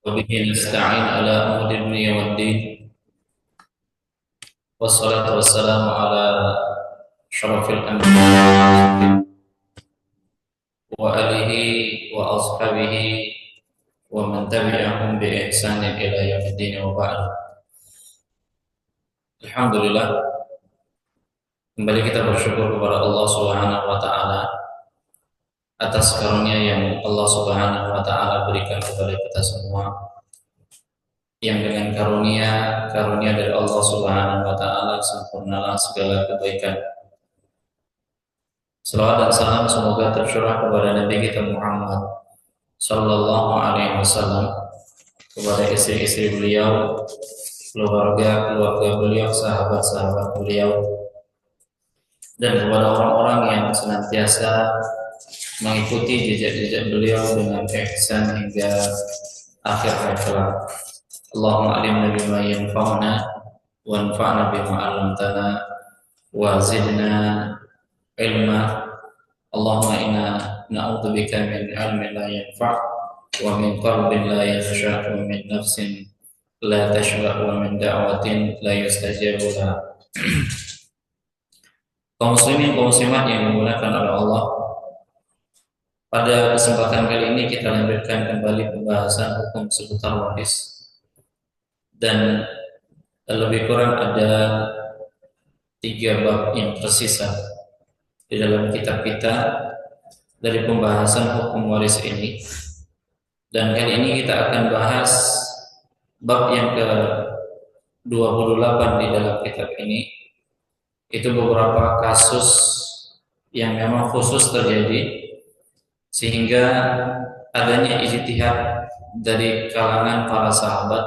وبه نستعين على أمور الدنيا والدين والصلاة والسلام على شرف الأنبياء وآله وأصحابه ومن تبعهم بإحسان إلى يوم الدين وبعد. Alhamdulillah, kembali kita bersyukur kepada Allah Subhanahu wa taala atas karunia yang Allah Subhanahu wa taala berikan kepada kita semua, yang dengan karunia dari Allah Subhanahu wa taala sempurnalah segala kebaikan. Salawat dan salam semoga tercurah kepada Nabi kita Muhammad sallallahu alaihi wasallam, kepada istri-istri beliau, keluarga beliau, sahabat-sahabat beliau, dan kepada orang-orang yang senantiasa mengikuti jejak-jejak beliau dengan ihsan hingga akhir hayat kelak. Allahumma alimna bima yanfa'una wanfa'na bima 'allamtana wa zidna ilma. Allahumma inna na'udzubika min ilmin la yanfa' wa min qalbin la yakhsha' wa min nafsin la tashba' wa min da'watin la yustajabu laha. Kaum muslimin, kaum muslimat yang dimuliakan oleh Allah, pada kesempatan kali ini kita lanjutkan kembali pembahasan hukum seputar waris, dan lebih kurang ada 3 bab yang tersisa di dalam kitab kita dari pembahasan hukum waris ini. Dan kali ini kita akan bahas bab yang ke-28 di dalam kitab ini. Itu beberapa kasus yang memang khusus terjadi sehingga adanya ijtihad dari kalangan para sahabat,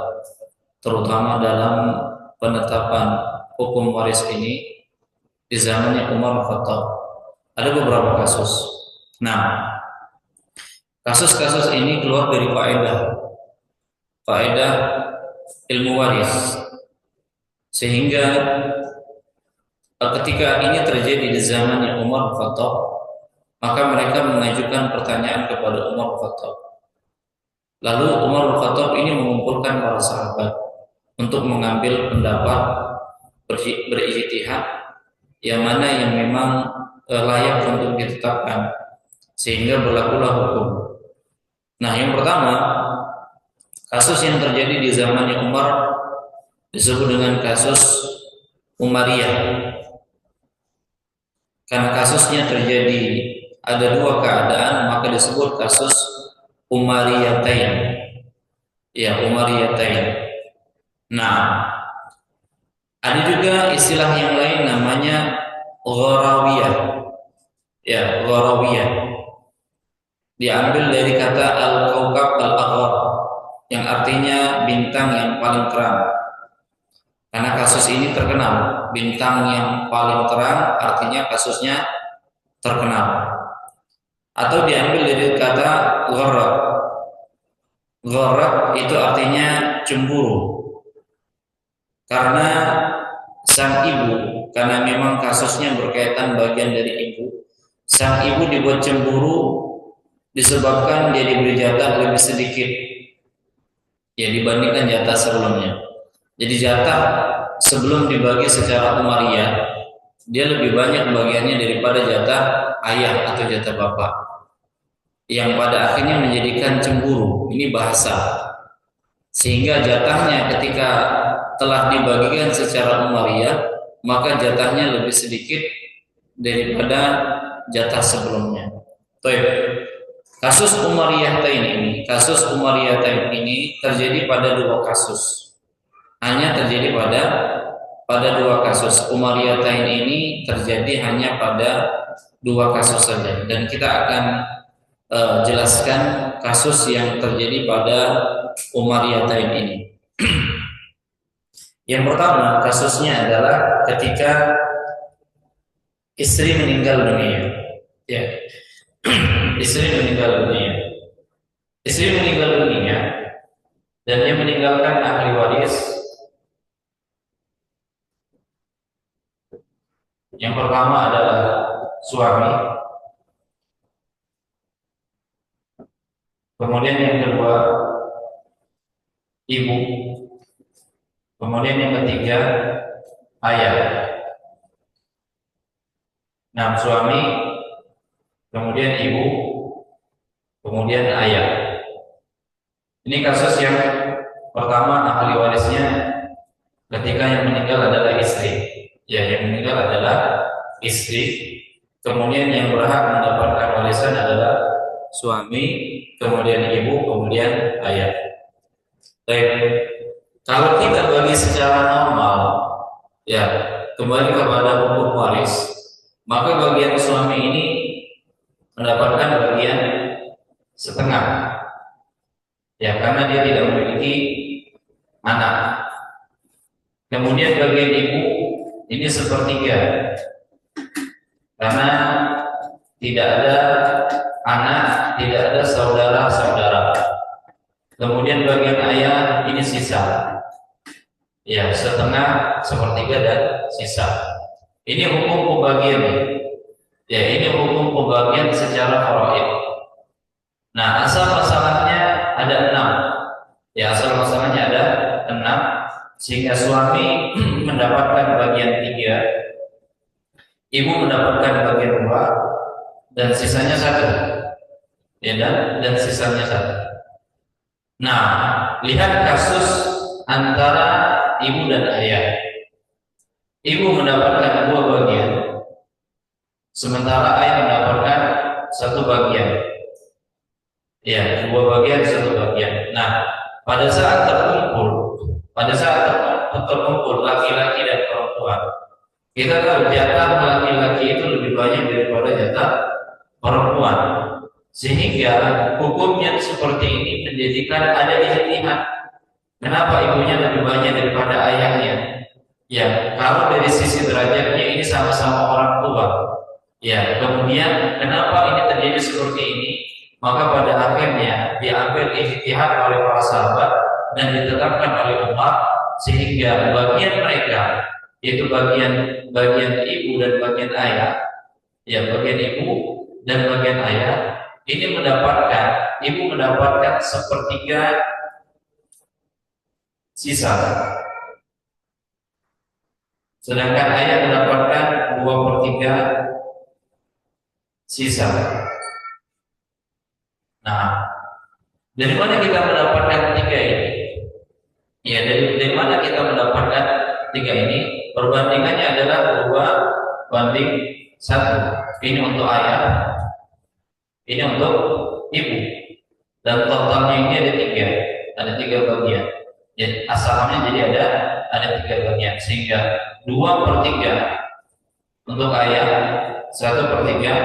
terutama dalam penetapan hukum waris ini di zamannya Umar bin Khattab. Ada beberapa kasus. Nah, kasus-kasus ini keluar dari faedah ilmu waris, sehingga ketika ini terjadi di zamannya Umar bin Khattab, maka mereka mengajukan pertanyaan kepada Umar bin Khattab. Lalu Umar bin Khattab ini mengumpulkan para sahabat untuk mengambil pendapat, berijtihad yang mana yang memang layak untuk ditetapkan sehingga berlakulah hukum. Nah, yang pertama, kasus yang terjadi di zamannya Umar disebut dengan kasus Umariyah. Karena kasusnya terjadi ada 2 keadaan, maka disebut kasus Umariyatain. Ya, Umariyatain. Nah, ada juga istilah yang lain namanya Gharawiyah. Ya, Gharawiyah. Diambil dari kata Al-Kaukab Al-Aghar, yang artinya bintang yang paling terang. Karena kasus ini terkenal, bintang yang paling terang artinya kasusnya terkenal. Atau diambil dari kata Gharab. Gharab itu artinya cemburu. Karena sang ibu, karena memang kasusnya berkaitan bagian dari ibu, sang ibu dibuat cemburu disebabkan dia diberi jatah lebih sedikit ya dibandingkan jatah sebelumnya. Jadi jatah sebelum dibagi secara umariyah, dia lebih banyak bagiannya daripada jatah ayah atau jatah bapak, yang pada akhirnya menjadikan cemburu. Ini bahasa. Sehingga jatahnya ketika telah dibagikan secara umariyah, maka jatahnya lebih sedikit daripada jatah sebelumnya. Kasus Umariyatain ini terjadi pada 2 kasus. Hanya terjadi pada 2 kasus. Umariyatain ini terjadi hanya pada 2 kasus saja, dan kita akan jelaskan kasus yang terjadi pada Umariyatain ini. Yang pertama, kasusnya adalah ketika istri meninggal dunia. Ya. Istri meninggal dunia dan dia meninggalkan ahli waris. Yang pertama adalah suami, kemudian yang kedua ibu, kemudian yang ketiga ayah. Nah, suami, kemudian ibu, kemudian ayah. Ini kasus yang pertama, ahli warisnya ketika yang meninggal adalah istri. Ya, yang meninggal adalah istri. Kemudian yang berhak mendapatkan warisan adalah suami, kemudian ibu, kemudian ayah. Baik, kalau kita bagi secara normal, ya kembali kepada hukum waris, maka bagian suami ini mendapatkan bagian setengah, ya karena dia tidak memiliki anak. Kemudian bagian ibu ini sepertiga, karena tidak ada anak, tidak ada saudara-saudara. Kemudian bagian ayah ini sisa, ya setengah, sepertiga dan sisa. Ini hukum pembagian, ya ini hukum pembagian secara faraid. Nah, asal masalahnya ada 6, ya asal masalahnya ada 6, sehingga suami mendapatkan bagian 3, ibu mendapatkan bagian 2, dan sisanya 1, ya dan sisanya 1. Nah, lihat kasus antara ibu dan ayah. Ibu mendapatkan 2 bagian, sementara ayah mendapatkan 1 bagian. Ya, 2 bagian, 1 bagian. Nah, pada saat terkumpul laki-laki dan perempuan, kita tahu jatah laki-laki itu lebih banyak daripada jatah perempuan. Sehingga hukumnya seperti ini menjadikan ada ijtihad. Kenapa ibunya lebih banyak daripada ayahnya? Ya, kalau dari sisi derajatnya ini sama-sama orang tua. Ya, kemudian kenapa ini terjadi seperti ini? Maka pada akhirnya diambil ijtihad oleh para sahabat dan ditetapkan oleh Umar, sehingga bagian mereka, yaitu bagian ibu dan bagian ayah, ya bagian ibu dan bagian ayah, ini ibu mendapatkan sepertiga sisa, sedangkan ayah mendapatkan 2/3 sisa. Nah, dari mana kita mendapatkan 3 ini? Ya, dari mana kita mendapatkan 3 ini? Perbandingannya adalah 2/1. Ini untuk ayah, ini untuk ibu, dan totalnya ini ada 3 bagian. Jadi asalnya jadi ada 3 bagian, sehingga 2/3 untuk ayah, 1/3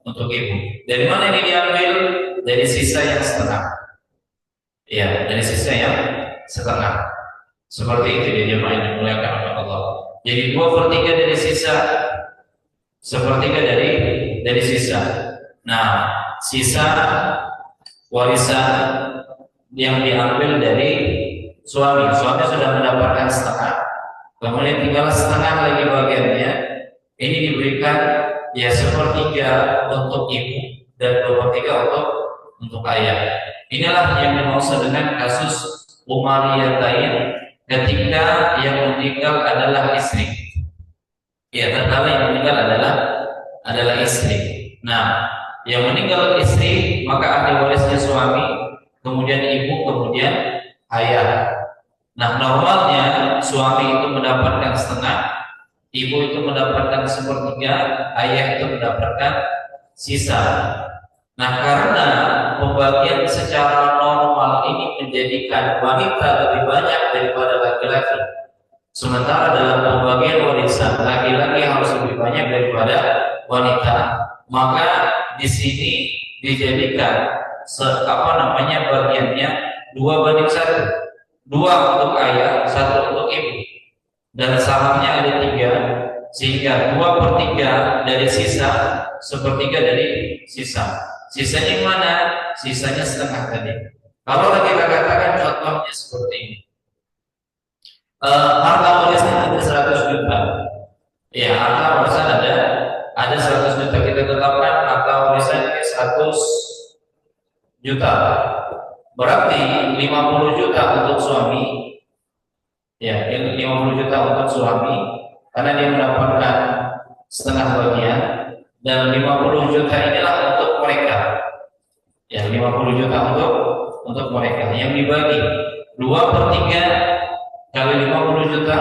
untuk ibu. Dari mana ini diambil? Dari sisa yang setengah. Ya, dari sisa yang setengah. Seperti itu dia jemaah yang dimuliakan oleh Allah. Jadi 2/3 dari sisa, 1/3 dari sisa. Nah, sisa warisan yang diambil dari suami sudah mendapatkan setengah, kemudian tinggal setengah lagi bagiannya. Ini diberikan ya 1/3 untuk ibu dan 2/3 untuk ayah. Inilah yang dimaksud dengan kasus Umariyatain ketika yang meninggal adalah istri. Ya, tatkala yang meninggal adalah istri. Nah, yang meninggal istri, maka ahli warisnya suami, kemudian ibu, kemudian ayah. Nah, normalnya suami itu mendapatkan setengah, ibu itu mendapatkan 1/3, ayah itu mendapatkan sisa. Nah, karena pembagian secara normal ini menjadikan wanita lebih banyak daripada laki-laki, sementara dalam pembagian warisan laki-laki harus lebih banyak daripada wanita, maka di sini dijadikan bagiannya 2/1, 2 untuk ayah, 1 untuk ibu, dan sahamnya ada 3, sehingga 2/3 dari sisa, 1/3 dari sisa. Sisanya mana? Sisanya setengah tadi. Kalau kita katakan contohnya seperti ini, harta warisan ada 100 juta. Ya, harta warisan ada 100 juta. Kita tetapkan harta warisan 100 juta. Berarti 50 juta untuk suami, ya, 50 juta untuk suami karena dia mendapatkan setengah bagian, dan 50 juta inilah untuk mereka. Ya, 50 juta untuk mereka yang dibagi 2/3 kali 50 juta,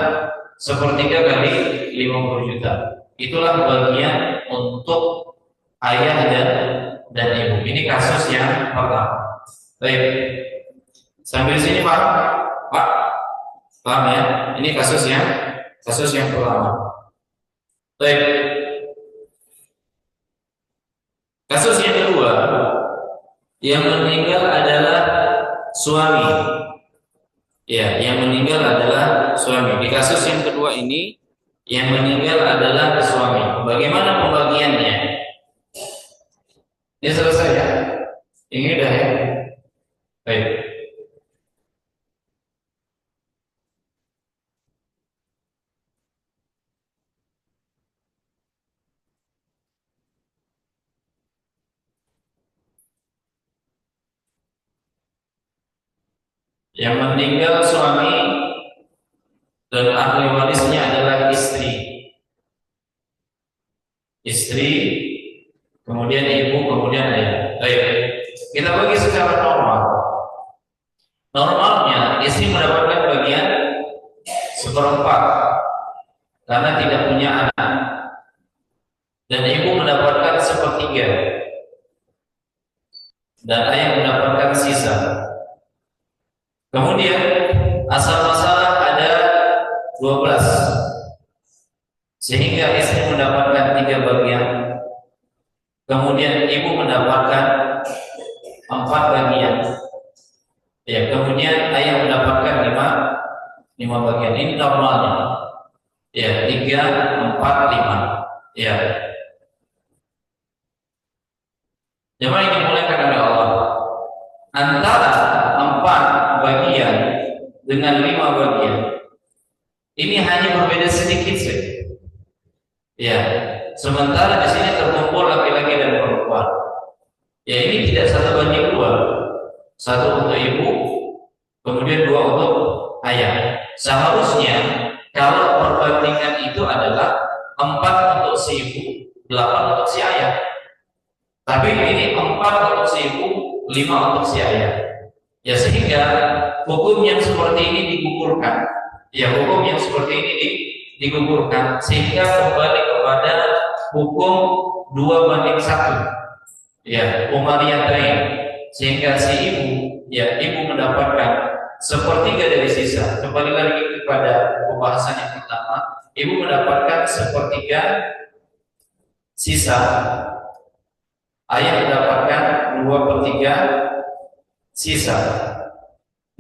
sepertiga kali 50 juta. Itulah bagian untuk ayah dan ibu. Ini kasus yang pertama. Baik, sampai sini Pak, Pak, paham ya? Ini kasus yang pertama. Baik, kasus yang kedua, yang meninggal adalah suami. Ya, yang meninggal adalah suami. Di kasus yang kedua ini, yang meninggal adalah suami. Bagaimana pembagiannya? Ini selesai ya? Ini udah ya? Baik. Yang meninggal suami dan ahli warisnya adalah istri. Istri, kemudian ibu, kemudian ayah. Baik. Kita bagi secara normal. Normalnya istri mendapatkan bagian 1/4 karena tidak punya anak, dan ibu mendapatkan 1/3 dan ayah mendapatkan sisa. Kemudian asal masalah ada 12, sehingga istri mendapatkan 3 bagian, kemudian ibu mendapatkan 4 bagian, ya, kemudian ayah mendapatkan 5 bagian. Ini normalnya, ya, 3, 4, 5, ya. Jemaah yang dimuliakan oleh Allah, antara 4 bagian dengan 5 bagian ini hanya berbeda sedikit saja. Ya, sementara di sini terkumpul laki-laki dan perempuan. Ya, ini tidak 1/2, 1 untuk ibu, kemudian 2 untuk ayah. Seharusnya kalau perbandingan itu adalah 4 untuk si ibu, 8 untuk si ayah. Tapi ini 4 untuk si ibu, 5 untuk si ayah. Ya, sehingga hukum yang seperti ini digugurkan. Ya, hukum yang seperti ini digugurkan sehingga kembali kepada hukum 2/1. Ya, umariyatain. Sehingga si ibu, ya, ibu mendapatkan 1/3 dari sisa. Kembali lagi kepada pembahasan yang pertama, ibu mendapatkan 1/3 sisa, ayah mendapatkan 2/3 sisa.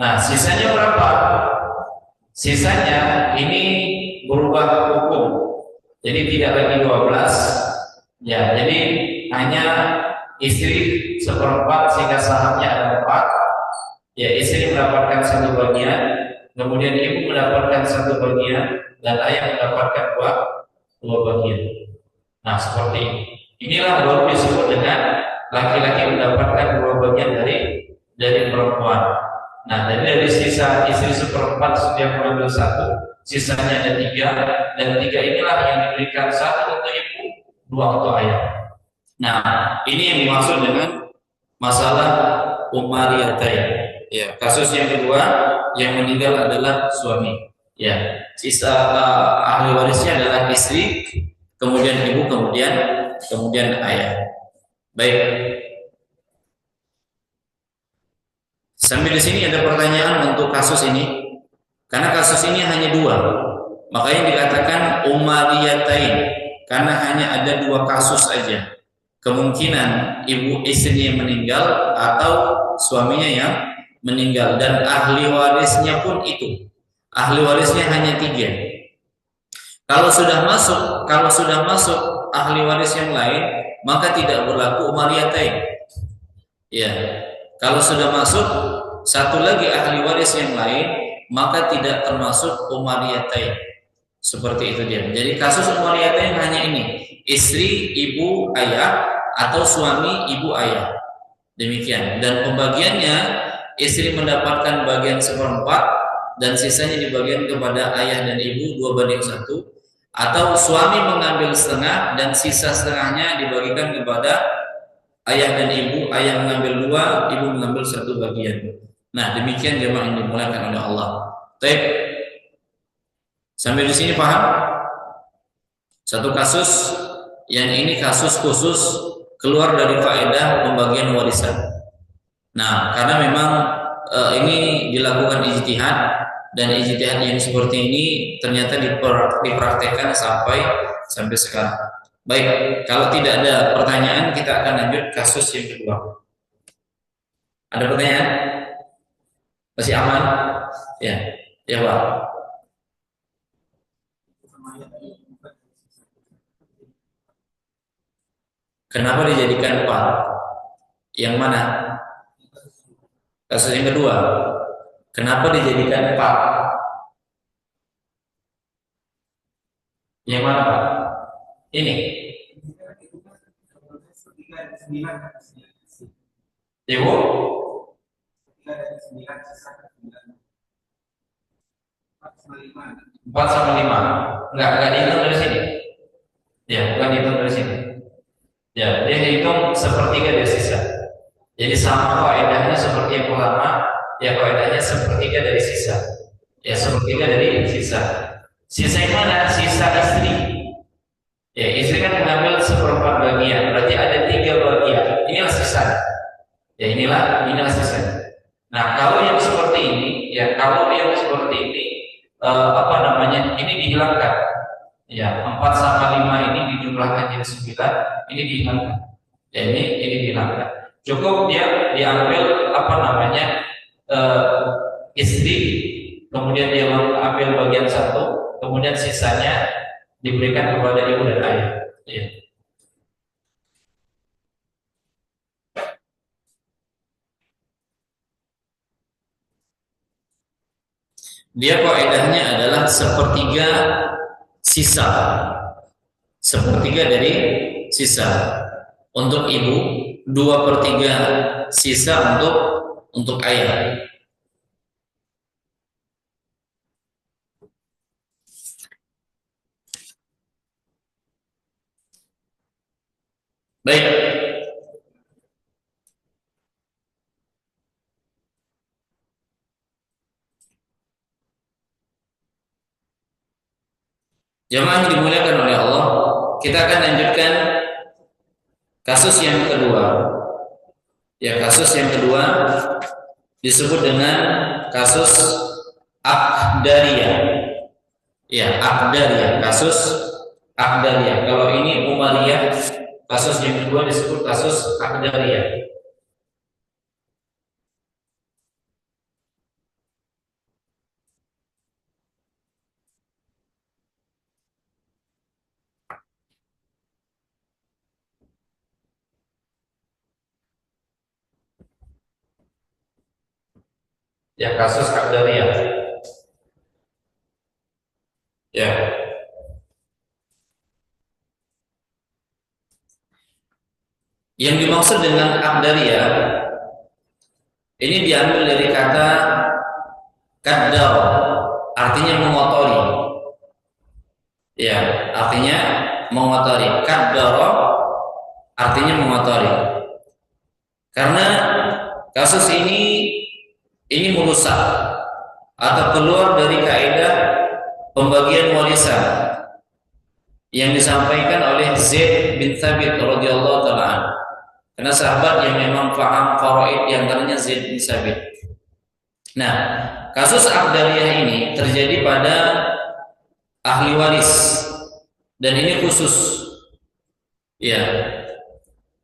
Nah, sisanya berapa? Sisanya ini berubah hukum. Jadi tidak lagi 12. Ya, jadi hanya istri 1/4 sehingga sahamnya ada 4. Ya, istri mendapatkan 1 bagian, kemudian ibu mendapatkan 1 bagian, dan ayah mendapatkan 2 bagian. Nah, seperti ini. Inilah baru disebut dengan laki-laki mendapatkan 2 bagian dari perempuan. Nah, dari sisa istri 1/4 sudah mengambil 1, sisanya ada 3, dan 3 inilah yang diberikan 1 untuk ibu, 2 untuk ayah. Nah, ini yang dimaksud dengan masalah umariyatain. Ya, kasus yang kedua, yang meninggal adalah suami. Ya, sisa ahli warisnya adalah istri, kemudian ibu, kemudian ayah. Baik. Sambil di sini ada pertanyaan untuk kasus ini, karena kasus ini hanya 2, makanya dikatakan umariyatain, karena hanya ada 2 kasus saja. Kemungkinan ibu istrinya meninggal atau suaminya yang meninggal, dan ahli warisnya pun itu. Ahli warisnya hanya 3. Kalau sudah masuk ahli waris yang lain, maka tidak berlaku umariyatain. Ya. Kalau sudah masuk 1 lagi ahli waris yang lain, maka tidak termasuk umariyatain. Seperti itu dia. Jadi kasus umariyatain hanya ini, istri, ibu, ayah, atau suami, ibu, ayah. Demikian. Dan pembagiannya istri mendapatkan bagian seperempat dan sisanya dibagikan kepada ayah dan ibu 2:1, atau suami mengambil setengah dan sisa setengahnya dibagikan kepada ayah dan ibu, ayah mengambil 2, ibu mengambil 1 bagian. Nah, demikian jemaah yang dimuliakan oleh Allah. Baik. Sampai di sini paham? Satu kasus yang ini kasus khusus keluar dari faedah pembagian warisan. Nah, karena memang ini dilakukan ijtihad, dan ijtihad yang seperti ini ternyata dipraktekkan sampai sekarang. Baik, kalau tidak ada pertanyaan kita akan lanjut kasus yang kedua. Ada pertanyaan? Masih aman? Ya, ya Pak. Kenapa dijadikan 4? Yang mana? Kasus yang kedua. Kenapa dijadikan 4? Yang mana Pak? Ini. Ibu? 4/5. Enggak dihitung dari sini. Ya, bukan dihitung dari sini. Ya, dia dihitung sepertiga dari sisa. Jadi sama kaidahnya seperti yang ulama, ya kaidahnya sepertiga dari sisa. Ya, sepertiga dari sisa. Sisa yang mana? Sisa istri. Ya, istri kan mengambil 1/4 bagian, berarti ada 3 bagian. Inilah sisa. Ya, inilah sisa. Nah, kalau yang seperti ini, ya kalau yang seperti ini, ini dihilangkan. Ya, 4/5 ini dijumlahkan jadi 9, ini dihilangkan. Ya, ini dihilangkan. Cukup dia diambil istri, kemudian dia ambil bagian 1, kemudian sisanya diberikan kepada ibu dan ayah. Ya. Dia kaidahnya adalah sepertiga sisa. Sepertiga dari sisa untuk ibu, 2/3 sisa untuk ayah. Baik. Jemaah yang dimuliakan oleh Allah, kita akan lanjutkan kasus yang kedua. Ya, kasus yang kedua disebut dengan kasus Aqdariyah. Ya, Aqdariyah, kasus Aqdariyah. Kalau ini Umariyah, kasus yang kedua disebut kasus Aqdariyah. Ya, kasus Aqdariyah. Ya. Yang dimaksud dengan Aqdariyah ini diambil dari kata qaddar, artinya mengotori. Ya, artinya mengotori. Qaddar artinya mengotori. Karena kasus ini merusak atau keluar dari kaidah pembagian warisan yang disampaikan oleh Zaid bin Thabit radhiyallahu taala. Karena sahabat yang memang paham faraid yang antaranya Zaid bin Thabit. Nah, kasus Aqdariyah ini terjadi pada ahli waris dan ini khusus. Ya.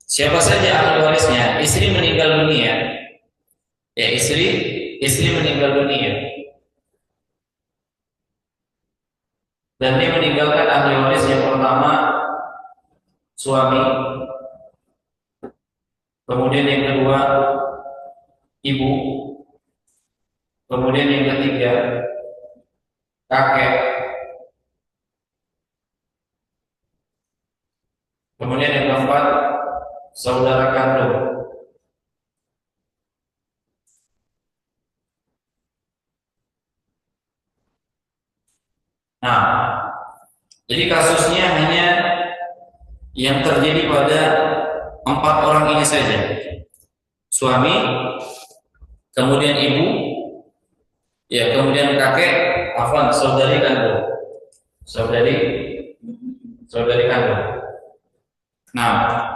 Siapa saja ahli warisnya? Istri meninggal dunia. Ya, istri meninggal dunia. Dan dia meninggalkan ahli waris yang pertama suami, kemudian yang kedua ibu, kemudian yang ketiga kakek, kemudian yang keempat saudara kandung. Nah, jadi kasusnya hanya yang terjadi pada 4 orang ini saja. Suami, kemudian ibu, ya kemudian kakek, afwan, saudari kandung. Saudari saudari kandung. Nah,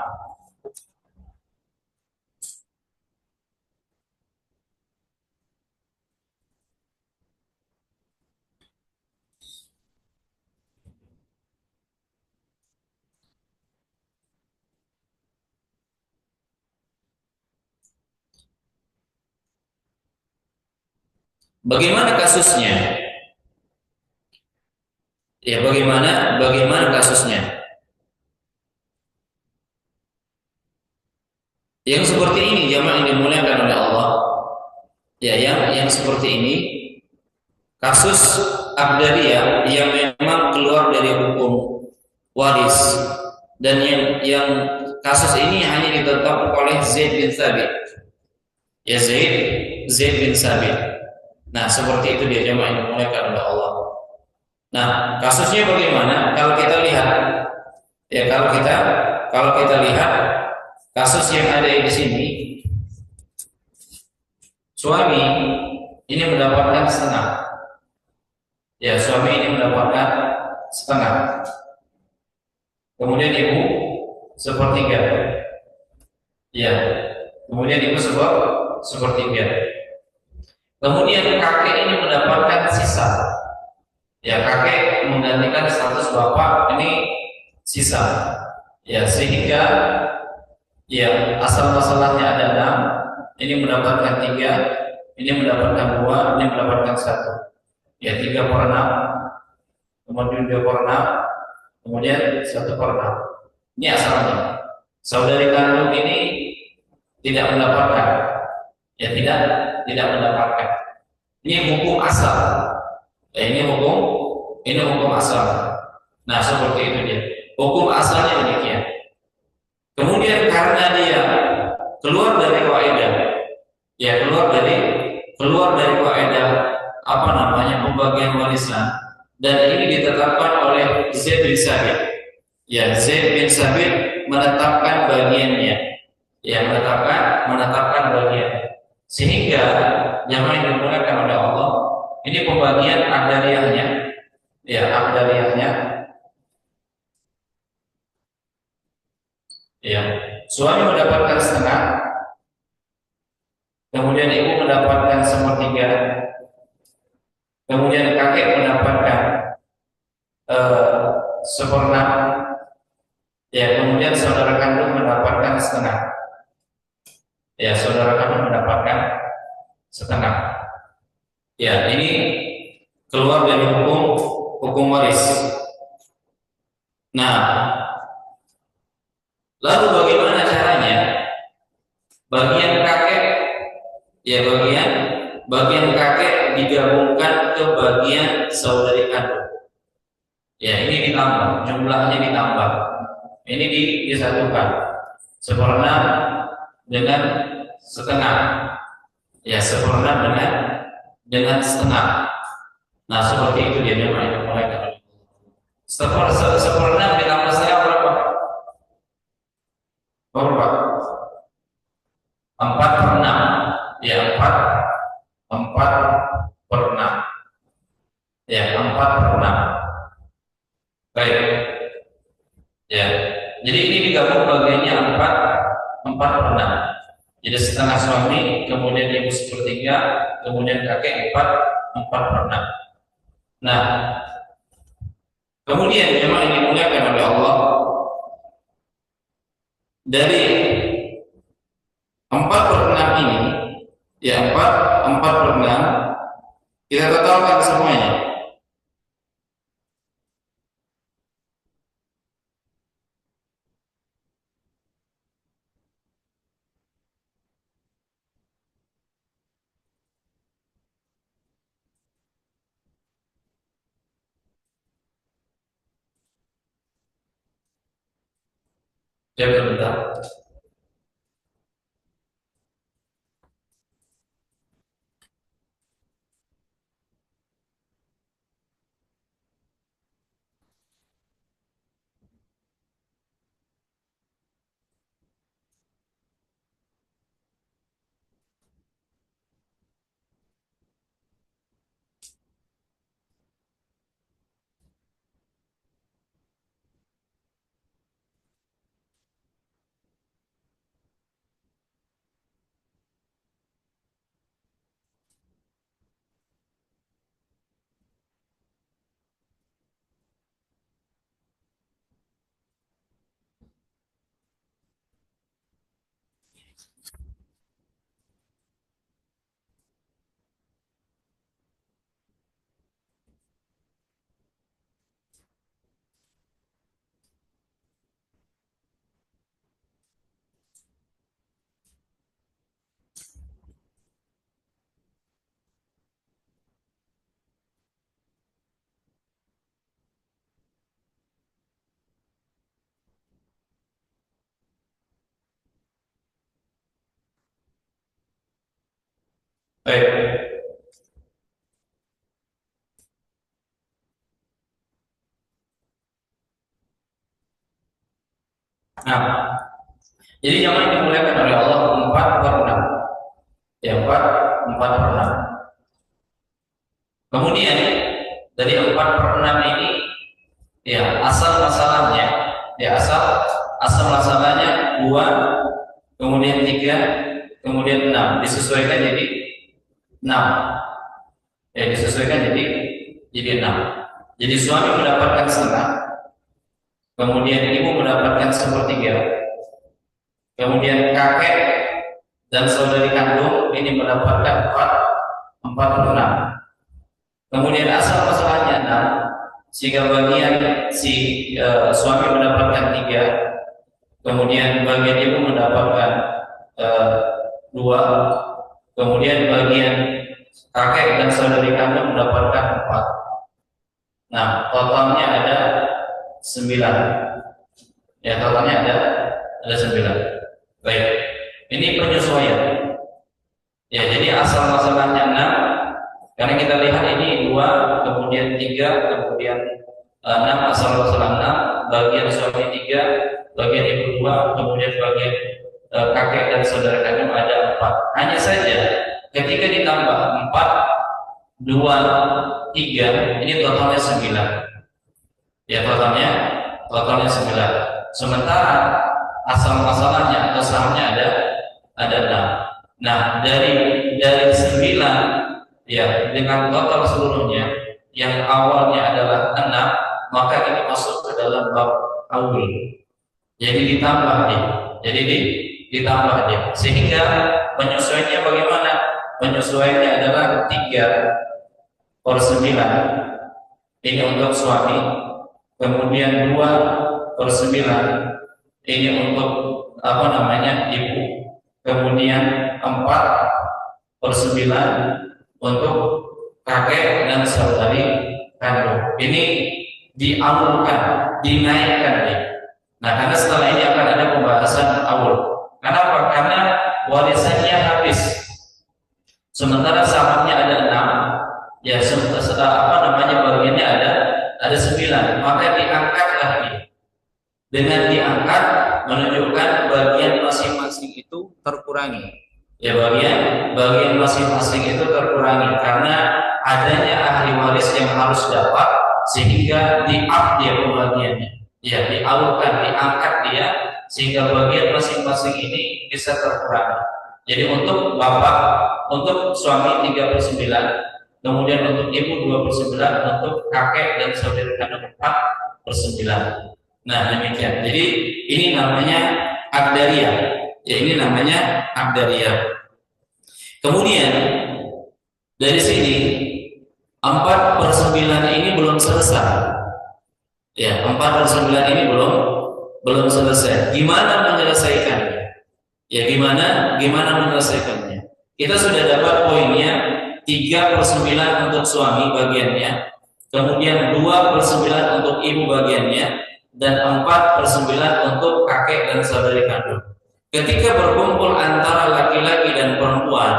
bagaimana kasusnya? Ya bagaimana kasusnya? Yang seperti ini jamaah yang dimuliakan oleh Allah. Ya, yang seperti ini kasus Abdaliyah yang memang keluar dari hukum waris dan yang kasus ini hanya ditetapkan oleh Zaid bin Thabit. Ya Zaid bin Thabit. Nah, seperti itu dia jamaah yang dimuliakan oleh Allah. Nah, kasusnya bagaimana? Kalau kita lihat, ya kalau kita lihat kasus yang ada di sini, suami ini mendapatkan setengah. Ya, suami ini mendapatkan setengah. Kemudian ibu sepertiga. Ya, kemudian ibu sepertiga. Kemudian kakek ini mendapatkan sisa. Ya, kakek menggantikan status bapak ini sisa. Ya, sehingga ya asal masalahnya ada 6, ini mendapatkan 3, ini mendapatkan 2, ini mendapatkan 1. Ya, 3/6, kemudian 2/6, kemudian 1/6. Ini asalnya. Saudari kandung ini tidak mendapatkan, ya tidak mendapatkan. Ini hukum asal. Ya, ini hukum asal. Nah, seperti itu dia. Hukum asalnya demikian. Kemudian karena dia keluar dari kaidah, ya keluar dari kaidah apa namanya pembagian warisan, dan ini ditetapkan oleh Zaid bin Sabit. Ya, Zaid bin Sabit menetapkan bagiannya, ya menetapkan bagian, sehingga jamaah yang dimuliakan oleh Allah, ini pembagian adaliyahnya, ya adaliyahnya, ya suami mendapatkan setengah, kemudian ibu mendapatkan sepertiga, kemudian kakek mendapatkan seperenam, ya kemudian saudara kandung mendapatkan setengah, ya saudara kandung mendapatkan setengah. Ya, ini keluar dari hukum waris. Nah, lalu bagaimana caranya? Bagian kakek, ya bagian kakek digabungkan ke bagian saudari kandung. Ya, ini ditambah, jumlahnya ditambah. Ini disatukan. Seperenam dengan setengah. Ya, seperenam dengan setengah. Nah, seperti itu dia yang mulai kan. Seperenam ditambah setengah berapa? Berapa? 4/6. Ya, 4/6. Ya, 4/6. Baik. Ya. Jadi ini digabung bagiannya 4/6. Jadi setengah suami, kemudian ibu sepertiga, kemudian kakek 4/6. Nah, kemudian memang ini dimuliakan oleh Allah, dari 4/6 ini, ya 4/6 kita totalkan semuanya. Ya, bentar. Baik. Nah, jadi jangan dimuliakan oleh Allah 4/6. Ya, 4/6. Kemudian dari 4/6 ini, ya asal masalahnya, ya asal masalahnya 2, kemudian 3, kemudian 6, disesuaikan jadi 6. Ya, disesuaikan jadi 6. Jadi suami mendapatkan setengah, kemudian ibu mendapatkan sepertiga, kemudian kakek dan saudari kandung ini mendapatkan 4/6. Kemudian asal masalahnya 6, sehingga bagian si suami mendapatkan 3, kemudian bagian ibu mendapatkan 2, kemudian bagian kakek dan saudari kandung mendapatkan 4. Nah, totalnya ada 9. Ya, totalnya ada 9. Baik. Ini penyesuaian. Ya, jadi asal masalahnya 6. Karena kita lihat ini 2, kemudian 3, kemudian 6, asal masalah 6, bagian suami 3, bagian ibu 2, kemudian bagian kakek dan saudara kandung ada 4. Hanya saja ketika ditambah 4, 2, 3, ini totalnya 9. Ya, totalnya 9. Sementara asal masalahnya atau sahamnya ada 6. Nah, dari 9, ya, dengan total seluruhnya yang awalnya adalah 6, maka ini masuk ke dalam bab awil. Jadi ditambah dia. Ditambah dia. Sehingga penyesuaiannya bagaimana? Penyesuaiannya adalah 3/9. Ini untuk suami. Kemudian 2/9. Ini untuk ibu. Kemudian 4/9 untuk kakek dan saudari kandung. Ini diawulkan, dinaikkan ya. Nah, karena setelah ini akan ada pembahasan awul. Kenapa? Karena warisannya habis. Sementara sahamnya ada 6, ya bagiannya ada 9, maka diangkatlah dia. Dengan diangkat menunjukkan bagian masing-masing itu terkurangi. Ya, bagian masing-masing itu terkurangi karena adanya ahli waris yang harus dapat, sehingga di-up dia pembagiannya. Ya, dialurkan, diangkat dia sehingga bagian masing-masing ini bisa terkurangi. Jadi untuk bapak, untuk suami 3/9, kemudian untuk ibu 2/9, untuk kakek dan saudara kandung 4/9. Nah, demikian. Jadi ini namanya akdariyah. Ya, ini namanya akdariyah. Kemudian dari sini 4/9 ini belum selesai. Ya, 4/9 ini belum selesai. Gimana menyelesaikannya? Ya, gimana menyelesaikannya? Kita sudah dapat poinnya 3/9 untuk suami bagiannya, kemudian 2/9 untuk ibu bagiannya, dan 4/9 untuk kakek dan saudari kandung. Ketika berkumpul antara laki-laki dan perempuan,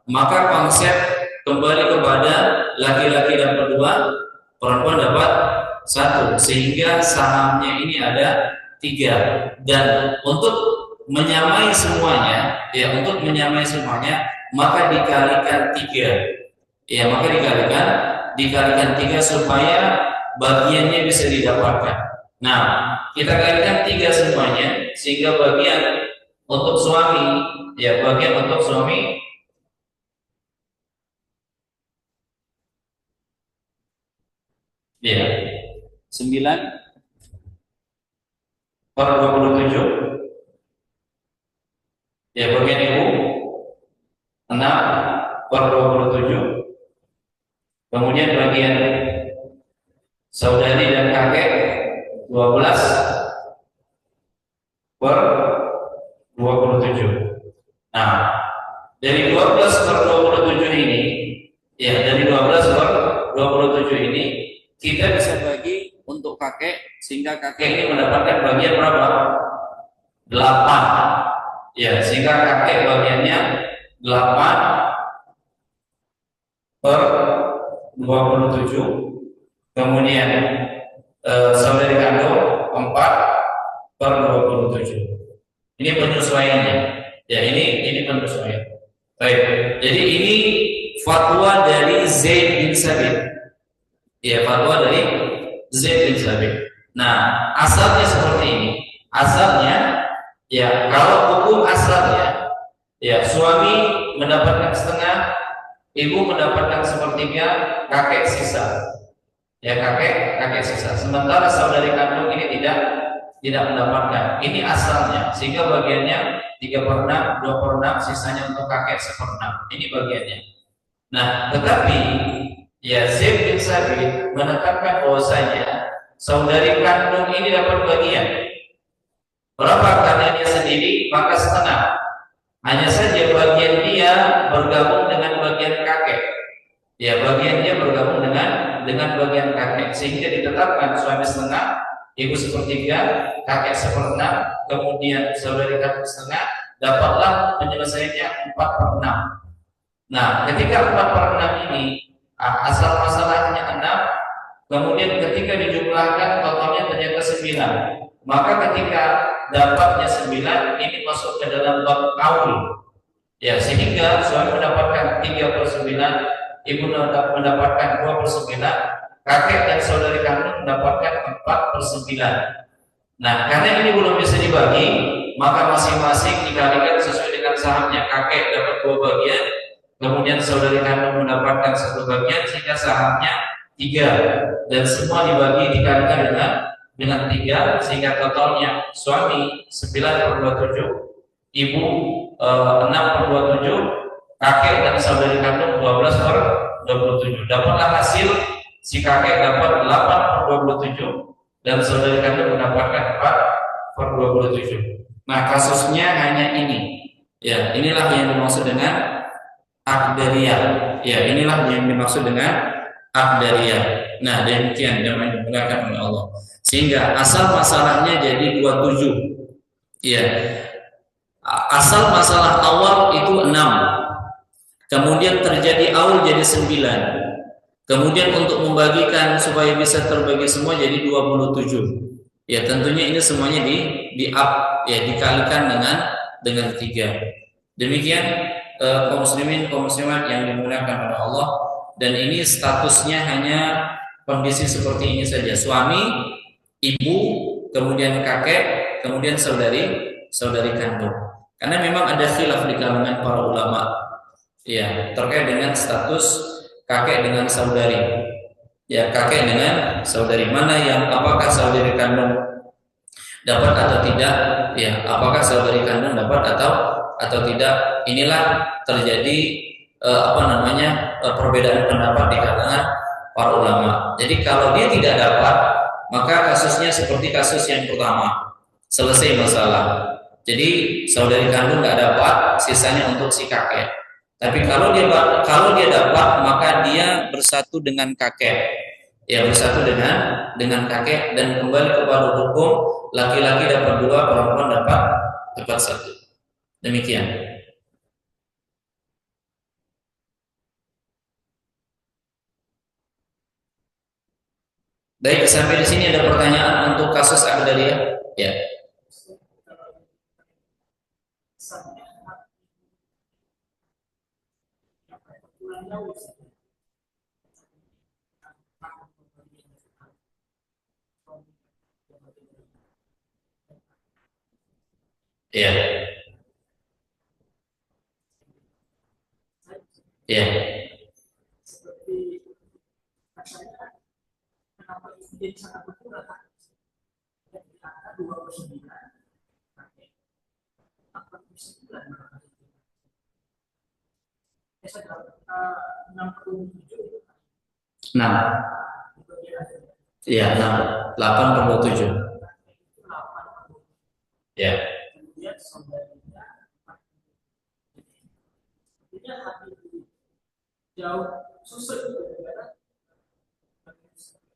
maka konsep kembali kepada laki-laki dan perempuan dapat 1, sehingga sahamnya ini ada 3. Dan untuk menyamai semuanya, maka dikalikan 3. Ya, maka dikalikan 3 supaya bagiannya bisa didapatkan. Nah, kita kalikan 3 semuanya, sehingga bagian untuk suami, ya, bagian untuk suami ya 9/27. Ya, bagian ibu 6/27. Kemudian bagian saudari dan kakek 12/27. Nah, dari 12/27 ini, ya, dari 12/27 ini kita bisa bagi untuk kakek, sehingga kakek ini mendapatkan bagian berapa? 8. Ya, sehingga kakek bagiannya 8. per 27, kemudian saudari kandung 4 per 27. Ini penyesuaiannya. Ya, ini penyesuaian. Baik. Jadi ini fatwa dari Zaid bin Sabit. Ya, fatwa dari Zaid bin Sabit. Nah, asalnya seperti ini. Asalnya, ya, kalau hukum asalnya, ya, suami mendapatkan setengah, ibu mendapatkan sepertiga, kakek sisa. Ya, kakek sisa. Sementara saudari kandung ini tidak mendapatkan. Ini asalnya, sehingga bagiannya 3/6, 2/6, sisanya untuk kakek 1/6. Ini bagiannya. Nah, tetapi ya Zaid bin Sabit menetapkan bahwasanya saudari kandung ini dapat bagian. Berapa karena dia sendiri, maka setengah. Hanya saja bagian dia bergabung dengan bagian kakek. Ya, bagian dia bergabung dengan bagian kakek, sehingga ditetapkan suami setengah, ibu sepertiga, kakek 1/6, kemudian saudari kandung setengah, dapatlah penyelesaiannya 4/6. Nah, ketika 4/6 ini asal masalahnya 6, kemudian ketika dijumlahkan totalnya ternyata 9. Maka ketika dapatnya 9, ini masuk ke dalam bab kaul. Ya, sehingga suami mendapatkan 3/9, ibu mendapatkan 2/9, kakek dan saudari kandung mendapatkan 4/9. Nah, karena ini belum bisa dibagi, maka masing-masing dikalikan sesuai dengan sahamnya. Kakek dapat 2 bagian, kemudian saudari kandung mendapatkan 1 bagian, sehingga sahamnya 3, dan semua dibagi dikalikan dengan 3, sehingga totalnya suami 9/27, ibu 6/27, kakek dan saudari kandung 12/27. Dapatlah hasil si kakek dapat 8/27 dan saudari kandung mendapatkan 4/27. Nah, kasusnya hanya ini. Ya, inilah yang dimaksud dengan Aqdariyah. Ya, inilah yang dimaksud dengan Aqdariyah. Nah, demikian yang dimuliakan oleh Allah. Sehingga asal masalahnya jadi 27. Ya. Asal masalah awal itu 6. Kemudian terjadi aul jadi 9. Kemudian untuk membagikan supaya bisa terbagi semua jadi 27. Ya, tentunya ini semuanya dikalikan dengan 3. Demikian kaum muslimin, kaum muslimat yang dimuliakan oleh Allah, dan ini statusnya hanya kondisi seperti ini saja. Suami, ibu, kemudian kakek, kemudian saudari kandung. Karena memang ada khilaf di kalangan para ulama ya terkait dengan status kakek dengan saudari. Ya, kakek dengan saudari, mana yang apakah saudari kandung dapat atau tidak? Ya, apakah saudari kandung dapat atau tidak? Inilah terjadi perbedaan pendapat di kalangan para ulama. Jadi kalau dia tidak dapat, maka kasusnya seperti kasus yang pertama, selesai masalah. Jadi saudari kandung nggak dapat, sisanya untuk si kakek. Tapi kalau dia dapat, maka dia bersatu dengan kakek. Ya, bersatu dengan kakek, dan kembali kepada hukum laki-laki dapat 2, perempuan dapat 1. Demikian. Baik, sampai di sini ada pertanyaan untuk kasus Aqdariyah? Ya. Ya. Ya. Nah, ya, 8/27. Ya.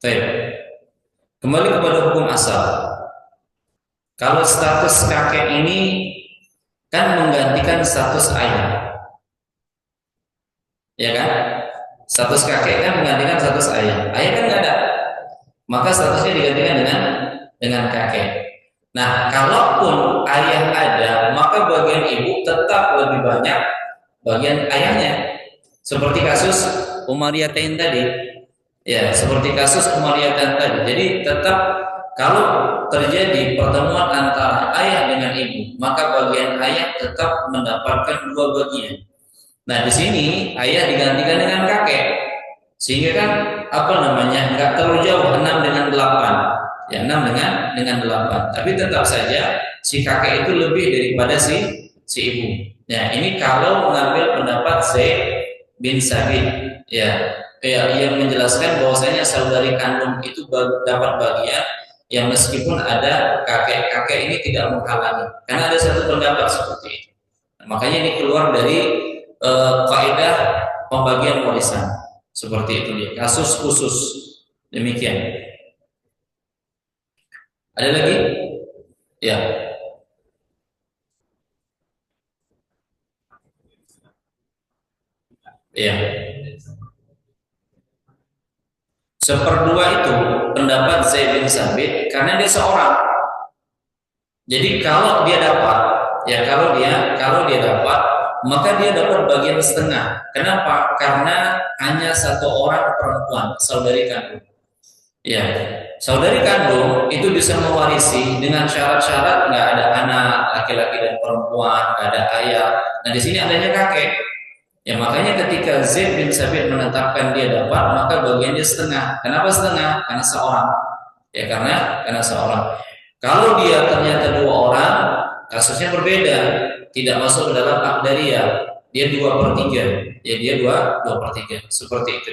Baik. Kembali kepada hukum asal. Kalau status kakek ini kan menggantikan status ayah, ya kan? Status kakek kan menggantikan status ayah. Ayah kan nggak ada, maka statusnya digantikan dengan kakek. Nah, kalaupun ayah ada, maka bagian ibu tetap lebih banyak bagian ayahnya. Seperti kasus Umariyatain tadi. Ya, seperti kasus Umariyatain tadi. Jadi tetap kalau terjadi pertemuan antara ayah dengan ibu, maka bagian ayah tetap mendapatkan dua bagian. Nah, di sini ayah digantikan dengan kakek. Sehingga kan apa namanya? Enggak terlalu jauh 6 dengan 8. Ya, 6 dengan 8. Tapi tetap saja si kakek itu lebih daripada si ibu. Ya, ini kalau mengambil pendapat Zaid bin Sabit, ya, yang menjelaskan bahwasanya saudari kandung itu dapat bagian yang meskipun ada kakek ini tidak menghalangi. Karena ada satu pendapat seperti itu. Nah, makanya ini keluar dari kaidah pembagian warisan. Seperti itu dia. Kasus khusus. Demikian. Ada lagi? Ya. Ya. Seperdua itu pendapat Zaid bin Sabit karena dia seorang. Jadi kalau dia dapat, ya kalau dia dapat, maka dia dapat bagian setengah. Kenapa? Karena hanya satu orang perempuan, saudari kandung. Ya, saudari kandung itu bisa mewarisi dengan syarat-syarat nggak ada anak laki-laki dan perempuan, nggak ada ayah. Nah di sini adanya kakek. Ya makanya ketika Zaid bin Sabit menetapkan dia dapat, maka bagiannya setengah. Kenapa setengah? Karena seorang. Ya karena seorang. Kalau dia ternyata dua orang, kasusnya berbeda, tidak masuk ke dalam akdaria. Dia 2/3. Ya dia 2/3. Seperti itu.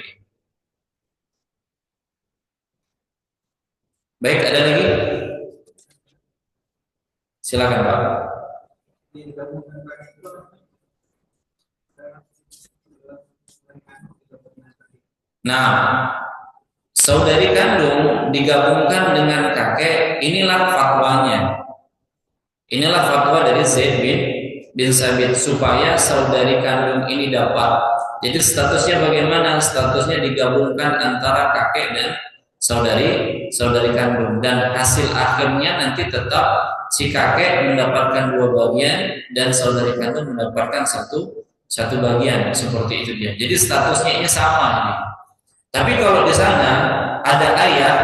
Baik, ada lagi? Silakan Pak. Nah, saudari kandung digabungkan dengan kakek, inilah fatwanya. Inilah fatwa dari Zaid bin Sabit supaya saudari kandung ini dapat. Jadi statusnya bagaimana? Statusnya digabungkan antara kakek dan saudari kandung, dan hasil akhirnya nanti tetap si kakek mendapatkan dua bagian dan saudari kandung mendapatkan satu bagian, seperti itu dia. Jadi statusnya ini sama ini. Tapi kalau di sana ada ayah,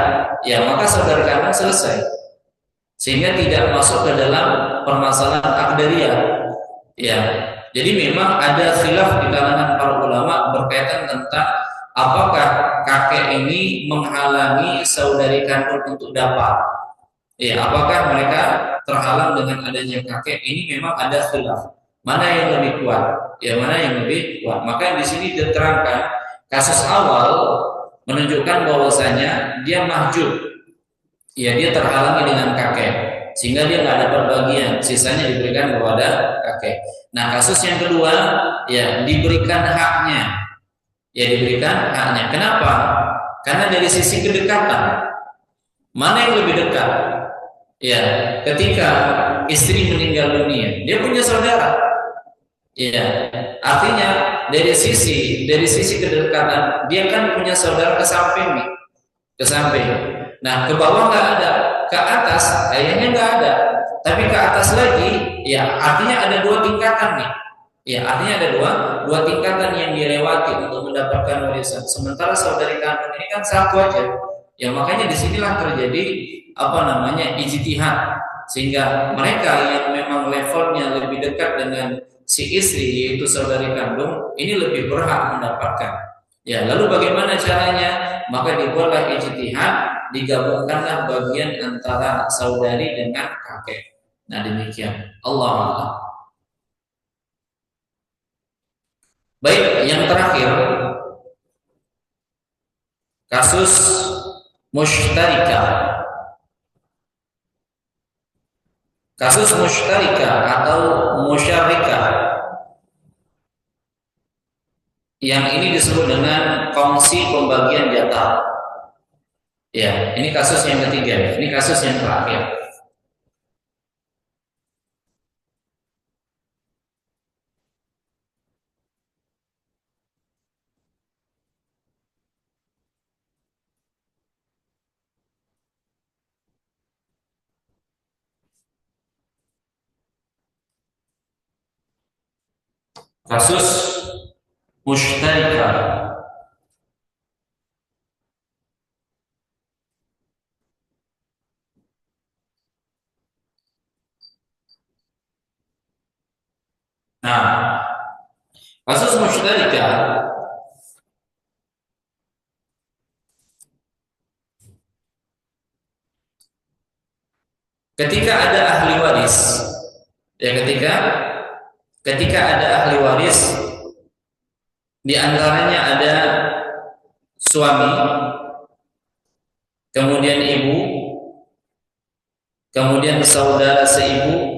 ya maka saudari kandung selesai, sehingga tidak masuk ke dalam permasalahan akdariyah. Ya, jadi memang ada khilaf di kalangan para ulama berkaitan tentang apakah kakek ini menghalangi saudari kandung untuk dapat. Ya, apakah mereka terhalang dengan adanya kakek? Ini memang ada khilaf. Mana yang lebih kuat? Ya, mana yang lebih kuat? Maka di sini diterangkan kasus awal menunjukkan bahwasanya dia mahjub. Ya, dia terhalangi dengan kakek, sehingga dia nggak dapat bagian, sisanya diberikan kepada kakek. Nah, kasus yang kedua, ya diberikan haknya, Kenapa? Karena dari sisi kedekatan, mana yang lebih dekat? Ya, ketika istri meninggal dunia, dia punya saudara. Ya, artinya dari sisi kedekatan, dia kan punya saudara ke samping nih, ke samping. Nah, ke bawah nggak ada, ke atas ayahnya nggak ada, tapi ke atas lagi, ya artinya ada dua tingkatan nih. Ya, artinya ada dua tingkatan yang dilewati untuk mendapatkan warisan. Sementara saudari kandung ini kan satu aja. Ya, makanya disinilah terjadi apa namanya ijtihad, sehingga mereka yang memang levelnya lebih dekat dengan si istri yaitu saudari kandung ini lebih berhak mendapatkan. Ya, lalu bagaimana caranya? Maka dibuatlah ijtihad, digabungkanlah bagian antara saudari dengan kakek. Nah, demikian. Allah Allah. Baik, yang terakhir kasus musytarika. Kasus musytarika atau musyarika yang ini disebut dengan kongsi pembagian jatah. Ya, ini kasus yang ketiga. Ini kasus yang terakhir. Kasus musytarika. Nah, kasus musytarika ketika ada ahli waris, ya ketika ada ahli waris, di antaranya ada suami, kemudian ibu, kemudian saudara seibu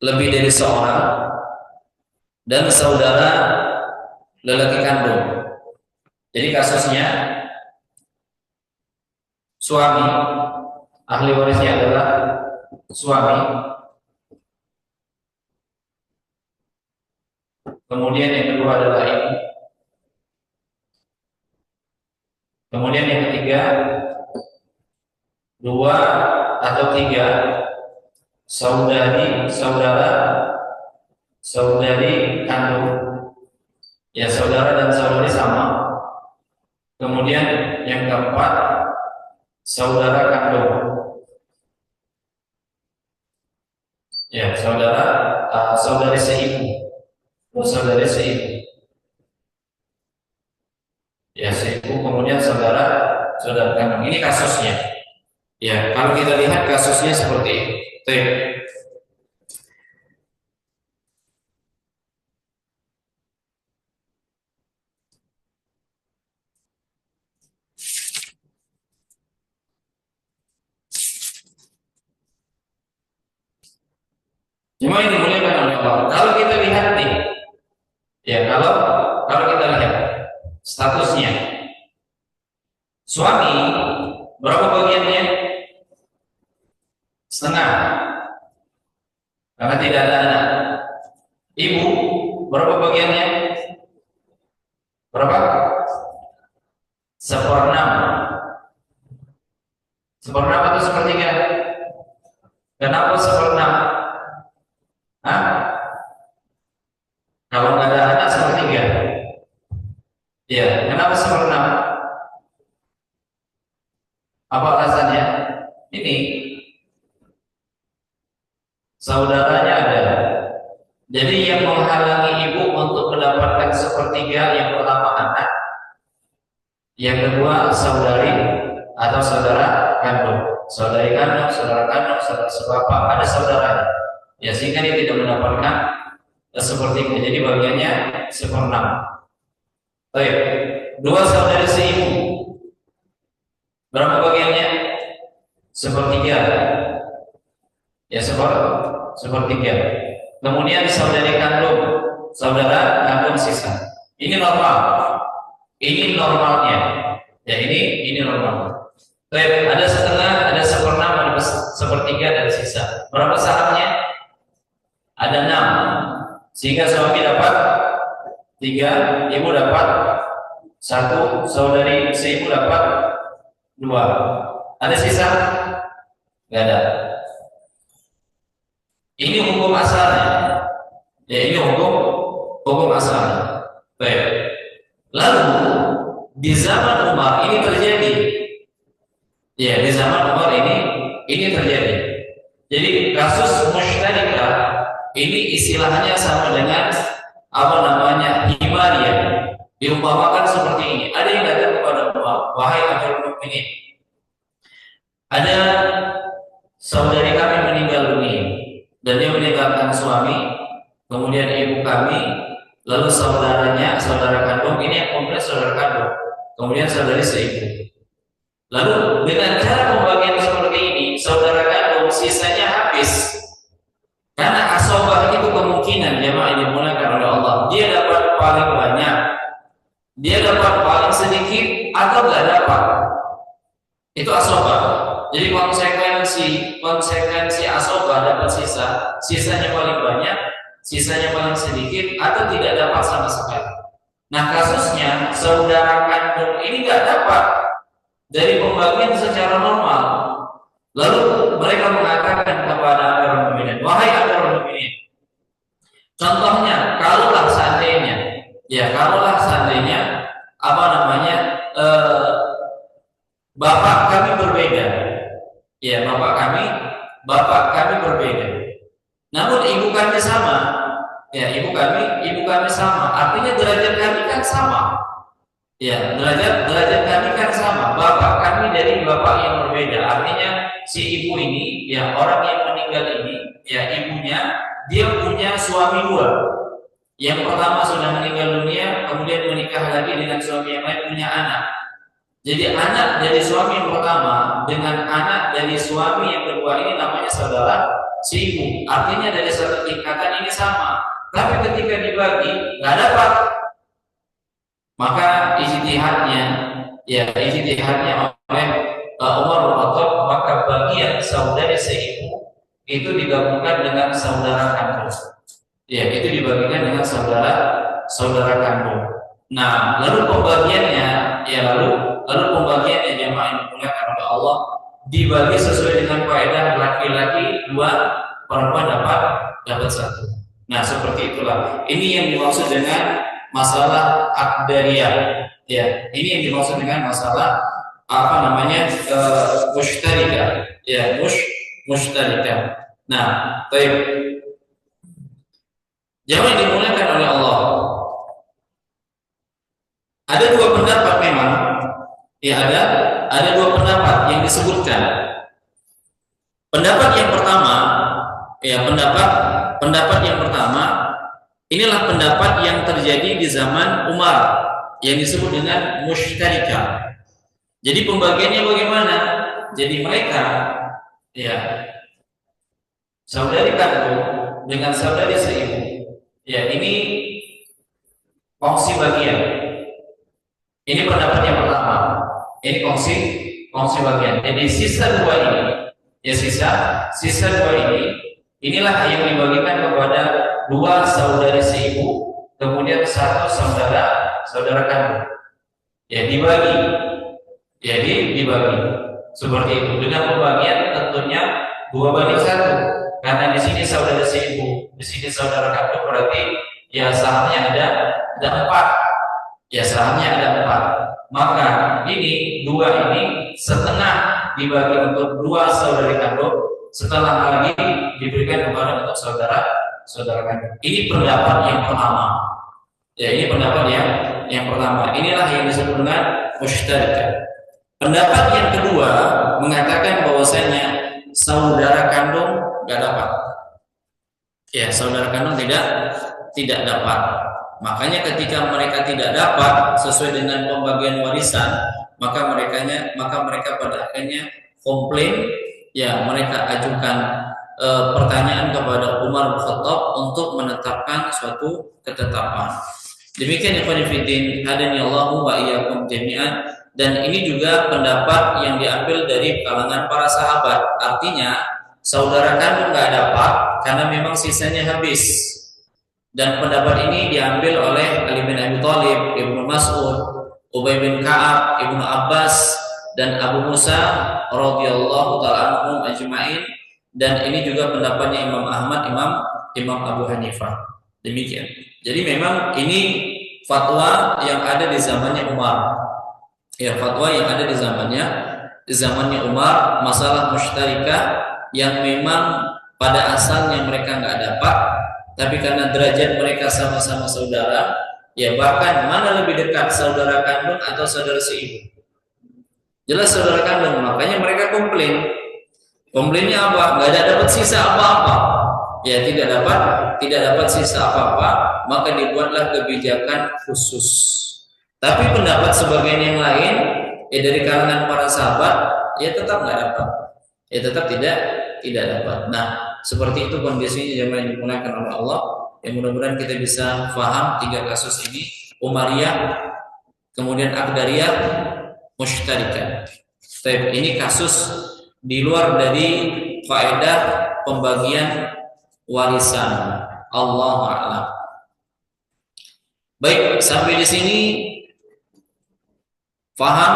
lebih dari seorang, dan saudara lelaki kandung. Jadi kasusnya suami, ahli warisnya adalah suami, kemudian yang kedua adalah ibu, kemudian yang ketiga dua atau tiga saudari kandung, ya saudara dan saudari sama. Kemudian yang keempat saudara kandung, ya saudari seibu, saudari seibu, ya seibu, kemudian saudara kandung. Ini kasusnya. Ya, kalau kita lihat kasusnya seperti ini. Baik. Cuma ini dimuliakan oleh Allah. Kalau kita lihat nih, ya kalau kita lihat statusnya, suami berapa bagiannya? Setengah, karena tidak ada anak. Ibu berapa bagiannya? Berapa? 1/6. 1/6 atau 1/3? Kenapa 1/6? Hah? Kalau nggak ada anak 1/3. Ya, kenapa 1/6? Apa alasannya? Ini saudaranya ada. Jadi yang menghalangi ibu untuk mendapatkan 1/3, yang pertama anak, yang kedua saudari atau saudara kandung, saudari kandung, saudara kandung, saudara sebapa, ada saudaranya. Ya, sehingga dia tidak mendapatkan 1/3. Jadi bagiannya 1/6. Baik, dua saudari seibu, berapa bagiannya? 1/3. Ya, 1/3. Kemudian saudari kandung, saudara kandung sisa. Ini normal. Ini normalnya. Ya, ini normal. Baik, ada setengah, ada 1/6, ada 1/3 dan sisa. Berapa sahamnya? Ada 6. Sehingga suami dapat 3, ibu dapat 1, saudari seibu dapat 2. Ada sisa? Enggak ada. Ini hukum asalnya. Ya, ini hukum asalnya. Baik. Lalu di zaman Umar ini terjadi. Ya, di zaman Umar ini terjadi. Jadi kasus musytarika ini istilahnya sama dengan apa namanya, himariyah. Diumpamakan seperti ini. Ada yang datang kepada Umar, wahai Amirul Mukminin, ada saudari kami meninggal dunia dan dia meninggalkan suami, kemudian ibu kami, lalu saudaranya, saudara kandung, ini yang komplit saudara kandung, kemudian saudari seibu. Lalu dengan cara pembagian seperti ini, saudara kandung sisanya habis. Karena asobah itu kemungkinan jemaah yang dimulakan oleh Allah, dia dapat paling banyak, dia dapat paling sedikit, atau tidak dapat. Itu asobah. Jadi konsekuensi asobah dapat sisanya paling banyak, sisanya paling sedikit, atau tidak dapat sama sekali. Nah, kasusnya saudara kandung ini nggak dapat dari pembagian secara normal. Lalu mereka mengatakan kepada Amirul Mukminin, wahai Amirul Mukminin, Contohnya, kalaulah seandainya apa namanya, bapak kami berbeda, ya bapak kami berbeda. Namun ibu kami sama, ya ibu kami sama. Artinya derajat kami kan sama. Ya, derajat kami kan sama. Bapak kami dari bapak yang berbeda. Artinya si ibu ini, ya orang yang meninggal ini, ya ibunya dia punya suami dua. Yang pertama sudah meninggal dunia, kemudian menikah lagi dengan suami yang lain, punya anak. Jadi anak dari suami yang pertama dengan anak dari suami yang kedua ini namanya saudara si ibu. Artinya dari satu tingkatan ini sama. Tapi ketika dibagi nggak dapat. Maka ijtihadnya oleh Umar bin Khattab, maka bagian saudari seibu itu digabungkan dengan saudara kandung. Ya, itu dibagikan dengan saudara kandung. Nah, lalu pembagiannya jemaah yang dimuliakan oleh Allah dibagi sesuai dengan kaidah laki-laki 2, perempuan dapat 1. Nah, seperti itulah. Ini yang dimaksud dengan masalah akdariyah. Ya, ini yang dimaksud dengan masalah apa namanya, musytarikah. Ya, musytarikah. Nah, baik. Jamaah dimuliakan oleh Allah. Ada dua pendapat memang. Ya, ada dua pendapat yang disebutkan. Pendapat yang pertama, ya pendapat yang pertama, inilah pendapat yang terjadi di zaman Umar yang disebut dengan musytarikah. Jadi pembagiannya bagaimana? Jadi mereka, ya, saudari kandung dengan saudari seibu, ya ini kongsi bagian. Ini pendapat yang pertama. Ini kongsi bagian. Jadi sisa dua ini, ya sisa dua ini, inilah yang dibagikan kepada 2 saudari seibu, kemudian 1 saudara kandung. Ya dibagi. Jadi dibagi seperti itu dengan pembagian tentunya 2/1. Karena di sini saudara seibu, di sini saudara kandung, berarti ya sahamnya ada 4. Ya sahamnya ada 4. Maka ini 2 ini setengah dibagi untuk 2 saudari kandung, setelah lagi diberikan kepada untuk saudara kandung. Ini pendapat yang pertama. Ya, ini pendapat yang pertama. Inilah yang disebut dengan musytarikah. Pendapat yang kedua mengatakan bahwasanya saudara kandung tidak dapat. Ya, saudara kandung tidak dapat. Makanya ketika mereka tidak dapat sesuai dengan pembagian warisan, maka mereka pada akhirnya komplain, ya mereka ajukan pertanyaan kepada Umar bin Khattab untuk menetapkan suatu ketetapan. Demikian ikhwan fillah, hadani Allahu wa iyyakum jami'an. Dan ini juga pendapat yang diambil dari kalangan para sahabat. Artinya saudara kandung nggak dapat karena memang sisanya habis. Dan pendapat ini diambil oleh Ali bin Abi Thalib, Ibnu Mas'ud, Ubay bin Ka'ab, Ibnu Abbas, dan Abu Musa radhiyallahu ta'ala anhum ajma'in. Dan ini juga pendapatnya Imam Ahmad, Imam Abu Hanifah. Demikian. Jadi memang ini fatwa yang ada di zamannya Umar. Ya, fatwa yang ada di zamannya Umar, masalah musytarikah yang memang pada asalnya mereka nggak dapat, tapi karena derajat mereka sama-sama saudara, ya bahkan mana lebih dekat, saudara kandung atau saudara seibu? Jelas saudara kandung, makanya mereka komplain. Komplainnya apa? Nggak ada dapat sisa apa-apa. Ya, tidak dapat sisa apa-apa, maka dibuatlah kebijakan khusus. Tapi pendapat sebagian yang lain, ya dari kalangan para sahabat, ya tetap nggak dapat, ya tetap tidak dapat. Nah, seperti itu kondisinya jemaah yang dimuliakan oleh Allah. Yang mudah-mudahan kita bisa paham 3 kasus ini: Umariyah, kemudian Akdariyah, Musytarikah. Ini kasus di luar dari faedah pembagian warisan. Allahu a'lam. Baik, sampai di sini paham?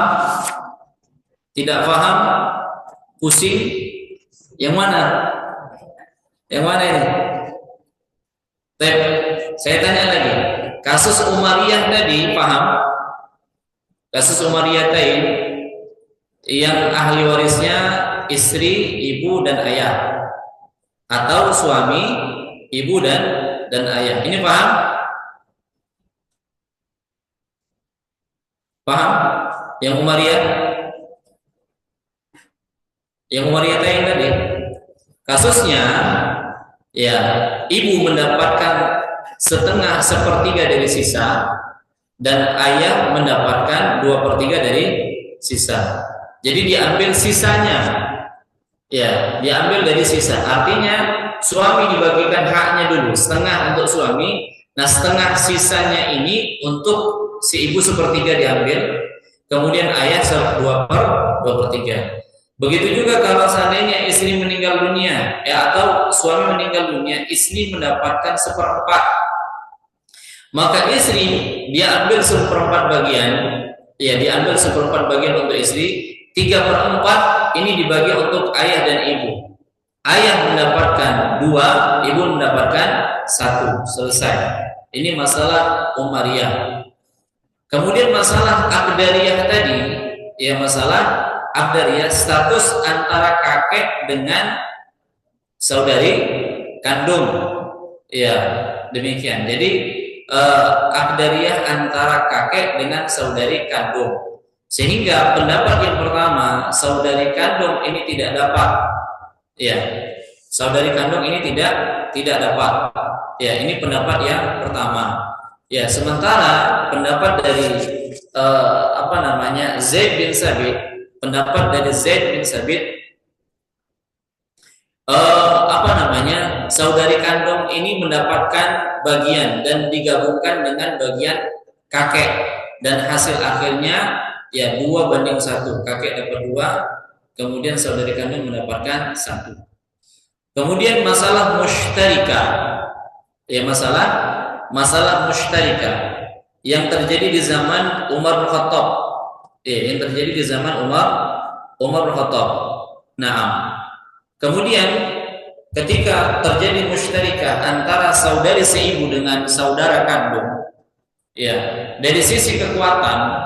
Tidak paham? Pusing? Yang mana? Yang mana ini? Saya tanya lagi, kasus Umayyah tadi paham? Kasus Umayyah tadi yang ahli warisnya istri, ibu dan ayah, atau suami, ibu dan ayah. Ini paham? Paham? Yang Umayyah, tadi kasusnya, ya, ibu mendapatkan setengah sepertiga dari sisa dan ayah mendapatkan 2/3 dari sisa. Jadi diambil sisanya, ya, diambil dari sisa. Artinya suami dibagikan haknya dulu, setengah untuk suami. Nah, setengah sisanya ini untuk si ibu sepertiga diambil, kemudian ayah 2/3. Begitu juga kalau seandainya istri meninggal dunia, atau suami meninggal dunia, istri mendapatkan 1/4. Maka istri dia ambil 1/4 bagian, ya, diambil 1/4 bagian untuk istri, 3/4 ini dibagi untuk ayah dan ibu. Ayah mendapatkan 2, ibu mendapatkan 1, selesai. Ini masalah Umayyah. Kemudian masalah Aqdariyah tadi, ya, masalah Aqdariyah, status antara kakek dengan saudari kandung, ya, demikian. Jadi Aqdariyah antara kakek dengan saudari kandung, sehingga pendapat yang pertama, saudari kandung ini tidak dapat, ya, saudari kandung ini tidak dapat, ya, ini pendapat yang pertama, ya. Sementara pendapat dari Zaid bin Sabit, pendapat dari Zaid bin Sabit, saudari kandung ini mendapatkan bagian dan digabungkan dengan bagian kakek, dan hasil akhirnya, ya, 2/1, kakek dapat 2, kemudian saudari kandung mendapatkan 1. Kemudian masalah musytarika, ya, masalah musytarika yang terjadi di zaman Umar bin Khattab, yang terjadi di zaman Umar bin Khattab. Nah, kemudian ketika terjadi musytarika antara saudari seibu dengan saudara kandung, ya, dari sisi kekuatan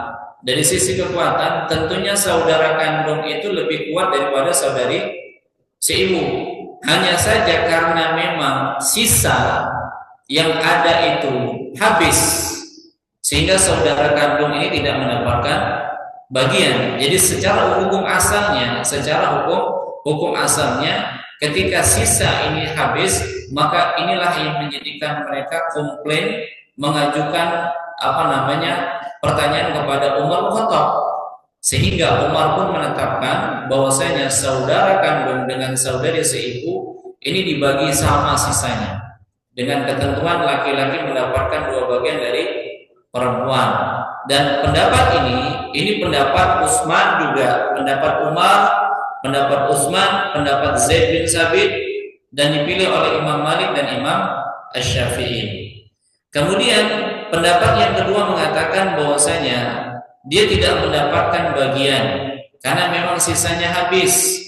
tentunya saudara kandung itu lebih kuat daripada saudari seibu. Hanya saja karena memang sisa yang ada itu habis, sehingga saudara kandung ini tidak mendapatkan bagian. Jadi secara hukum asalnya, ketika sisa ini habis, maka inilah yang menjadikan mereka komplain, mengajukan pertanyaan kepada Umar bin Khattab, sehingga Umar pun menetapkan bahwasanya saudara kandung dengan saudari seibu ini dibagi sama sisanya, dengan ketentuan laki-laki mendapatkan 2 bagian dari perempuan. Dan pendapat ini pendapat Utsman juga, pendapat Umar, pendapat Utsman, pendapat Zaid bin Sabit, dan dipilih oleh Imam Malik dan Imam Asy-Syafi'i. Kemudian pendapat yang kedua mengatakan bahwasanya dia tidak mendapatkan bagian karena memang sisanya habis.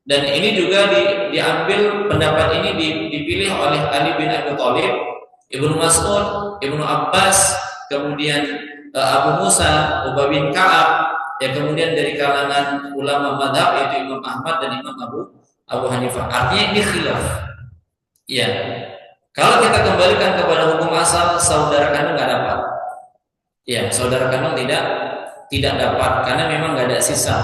Dan ini juga diambil, pendapat ini dipilih oleh Ali bin Abi Thalib, Ibnu Mas'ud, Ibnu Abbas, kemudian Abu Musa, Ubay bin Ka'ab, ya, kemudian dari kalangan ulama mazhab yaitu Imam Ahmad dan Imam Abu Hanifah. Artinya ini khilaf. Ya. Kalau kita kembalikan kepada hukum asal, saudara kandung nggak dapat. Ya, saudara kandung tidak dapat karena memang nggak ada sisa.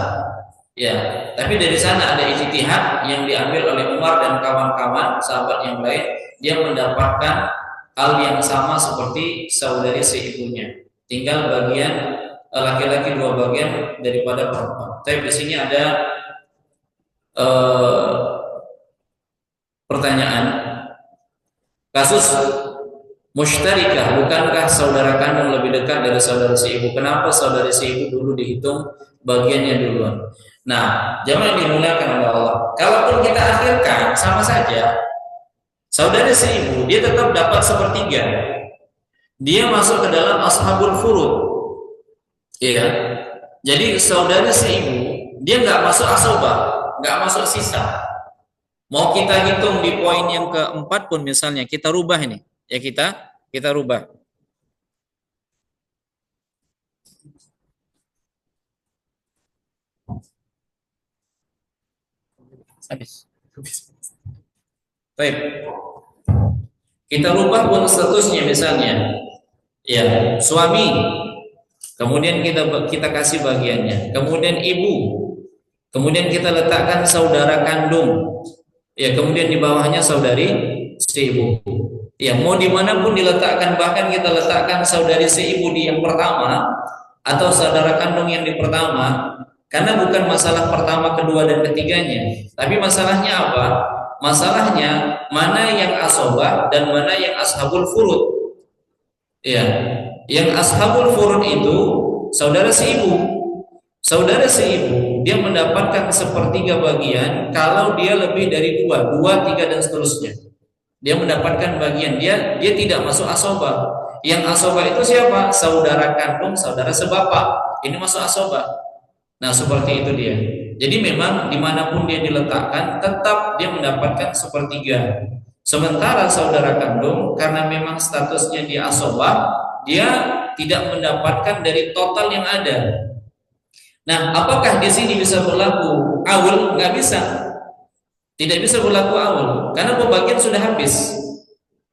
Ya, tapi dari sana ada ijtihad yang diambil oleh Umar dan kawan-kawan sahabat yang lain, dia mendapatkan hal yang sama seperti saudari seibunya. Tinggal bagian laki-laki 2 bagian daripada perempuan. Tapi di sini ada pertanyaan, kasus musytarikah, bukankah saudara kandung lebih dekat dari saudara seibu? Kenapa saudara seibu dulu dihitung bagiannya duluan? Nah, jamaah yang dimuliakan oleh Allah, kalaupun kita akhirkan sama saja, saudara seibu dia tetap dapat 1/3. Dia masuk ke dalam ashabul furud, ya. Jadi saudara seibu dia nggak masuk asabah, nggak masuk sisa. Mau kita hitung di poin yang keempat pun misalnya kita rubah ini, ya kita rubah. Habis. Baik. Kita rubah pun statusnya misalnya. Ya, suami. Kemudian kita kasih bagiannya. Kemudian ibu. Kemudian kita letakkan saudara kandung. Ya, kemudian di bawahnya saudari si ibu. Ya, mau dimanapun diletakkan, bahkan kita letakkan saudari si ibu di yang pertama atau saudara kandung yang di pertama, karena bukan masalah pertama, kedua, dan ketiganya. Tapi masalahnya apa? Masalahnya mana yang asobah dan mana yang ashabul furud. Ya, yang ashabul furud itu saudara si ibu. Saudara si ibu dia mendapatkan sepertiga bagian kalau dia lebih dari dua, tiga, dan seterusnya. Dia mendapatkan bagian, dia tidak masuk asobah. Yang asobah itu siapa? Saudara kandung, saudara sebapak. Ini masuk asobah. Nah, seperti itu dia. Jadi memang dimanapun dia diletakkan, tetap dia mendapatkan sepertiga. Sementara saudara kandung, karena memang statusnya di asobah, dia tidak mendapatkan dari total yang ada. Nah, apakah di sini bisa berlaku awal? Nggak bisa. Tidak bisa berlaku awal, karena pembagian sudah habis.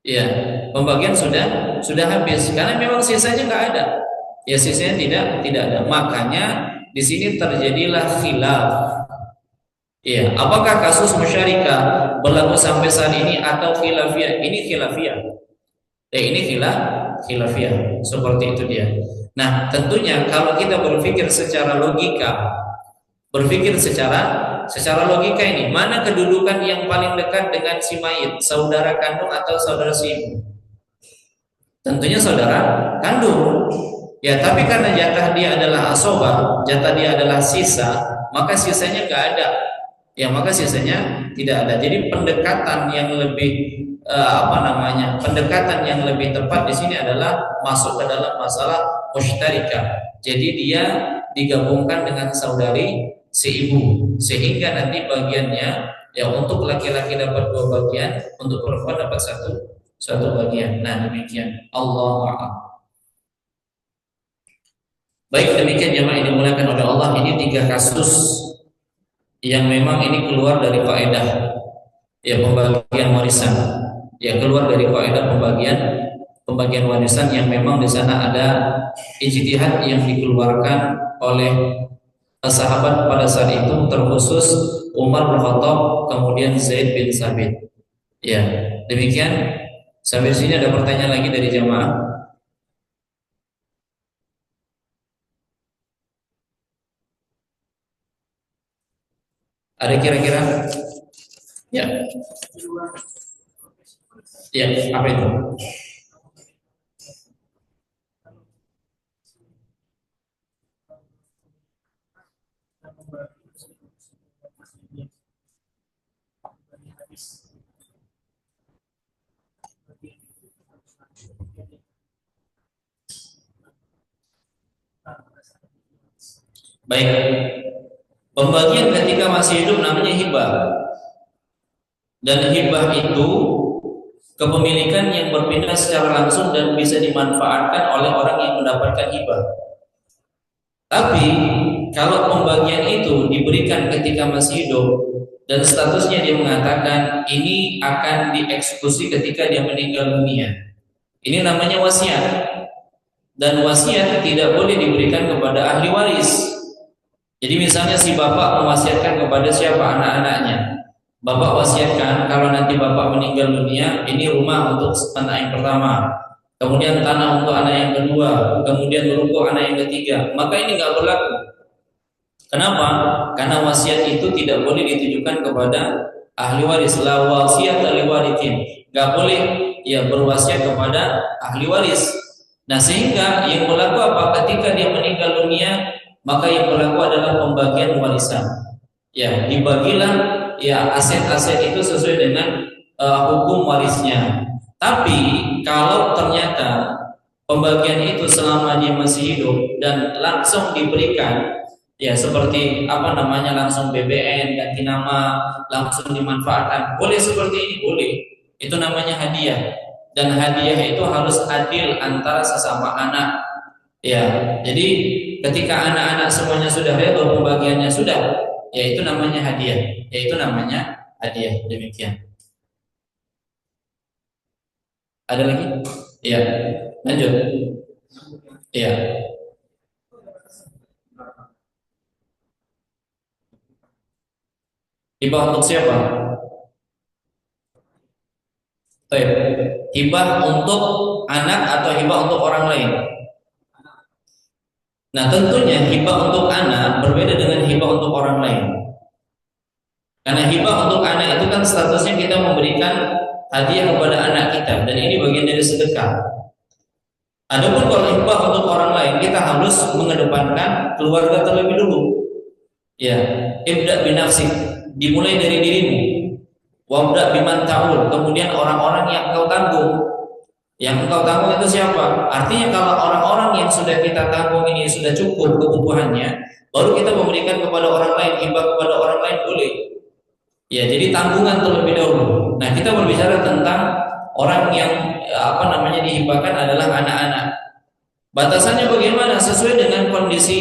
Ya, pembagian sudah habis, karena memang sisanya nggak ada. Ya, sisanya tidak ada. Makanya di sini terjadilah khilaf. Ya, apakah kasus musyarikah berlaku sampai saat ini atau khilafiyah? Ini khilafiyah. Ini khilafiyah. Seperti itu dia. Nah, tentunya kalau kita berpikir secara logika, secara logika ini, mana kedudukan yang paling dekat dengan si mayit, saudara kandung atau saudara si ibu? Tentunya saudara kandung. Ya, tapi karena jatah dia adalah asobah, jatah dia adalah sisa, maka sisanya nggak ada. Ya, maka sisanya tidak ada. Jadi pendekatan yang lebih pendekatan yang lebih tepat di sini adalah masuk ke dalam masalah musytarikah. Jadi dia digabungkan dengan saudari si ibu, sehingga nanti bagiannya ya untuk laki-laki dapat 2 bagian, untuk perempuan dapat satu bagian. Nah, demikian. Allahu a'lam. Baik, demikian jemaah yang dimuliakan oleh Allah. Ini 3 kasus yang memang ini keluar dari kaidah ya pembagian warisan. Ya, keluar dari kaidah pembagian warisan yang memang di sana ada ijtihad yang dikeluarkan oleh sahabat pada saat itu, terkhusus Umar bin Khattab, kemudian Zaid bin Sabit. Ya, demikian. Sampai sini ada pertanyaan lagi dari jamaah? Ada kira-kira? Ya. Ya, apa itu? Baik. Pembagian ketika masih hidup namanya hibah. Dan hibah itu kepemilikan yang berpindah secara langsung dan bisa dimanfaatkan oleh orang yang mendapatkan hibah. Tapi kalau pembagian itu diberikan ketika masih hidup dan statusnya dia mengatakan ini akan dieksekusi ketika dia meninggal dunia, ini namanya wasiat. Dan wasiat tidak boleh diberikan kepada ahli waris. Jadi misalnya si bapak mewasiatkan kepada siapa, anak-anaknya. Bapak wasiatkan kalau nanti bapak meninggal dunia, ini rumah untuk anak yang pertama, kemudian tanah untuk anak yang kedua, kemudian ruko anak yang ketiga. Maka ini nggak berlaku. Kenapa? Karena wasiat itu tidak boleh ditujukan kepada ahli waris. La wasiat ahli warithin. Nggak boleh ya berwasiat kepada ahli waris. Nah, sehingga yang berlaku apa? Ketika dia meninggal dunia, maka yang berlaku adalah pembagian warisan. Ya, dibagilah ya aset-aset itu sesuai dengan hukum warisnya. Tapi kalau ternyata pembagian itu selama dia masih hidup dan langsung diberikan, ya seperti langsung BBN, ganti nama, langsung dimanfaatkan, boleh seperti ini, boleh. Itu namanya hadiah. dan hadiah itu harus adil antara sesama anak. Ya, jadi ketika anak-anak semuanya sudah redha, pembagiannya sudah, ya itu namanya hadiah. Ya itu namanya hadiah. Demikian. Ada lagi? Ya, lanjut. Ya, hibah untuk siapa? Baik. Hibah untuk anak atau hibah untuk orang lain? Nah, tentunya hibah untuk anak berbeda dengan hibah untuk orang lain. Karena hibah untuk anak itu kan statusnya kita memberikan hadiah kepada anak kita, dan ini bagian dari sedekah. Adapun kalau hibah untuk orang lain, kita harus mengedepankan keluarga terlebih dulu. Ya, ibda binafsik, dimulai dari dirimu. Wabda biman ta'ul, kemudian orang-orang yang engkau tanggung. Yang engkau tanggung itu siapa? Artinya kalau orang-orang yang sudah kita tanggung ini sudah cukup kebutuhannya, baru kita memberikan kepada orang lain, hibah kepada orang lain boleh. Ya, jadi tanggungan terlebih dahulu. Nah, kita berbicara tentang orang yang dihibahkan adalah anak-anak. Batasannya bagaimana? Sesuai dengan kondisi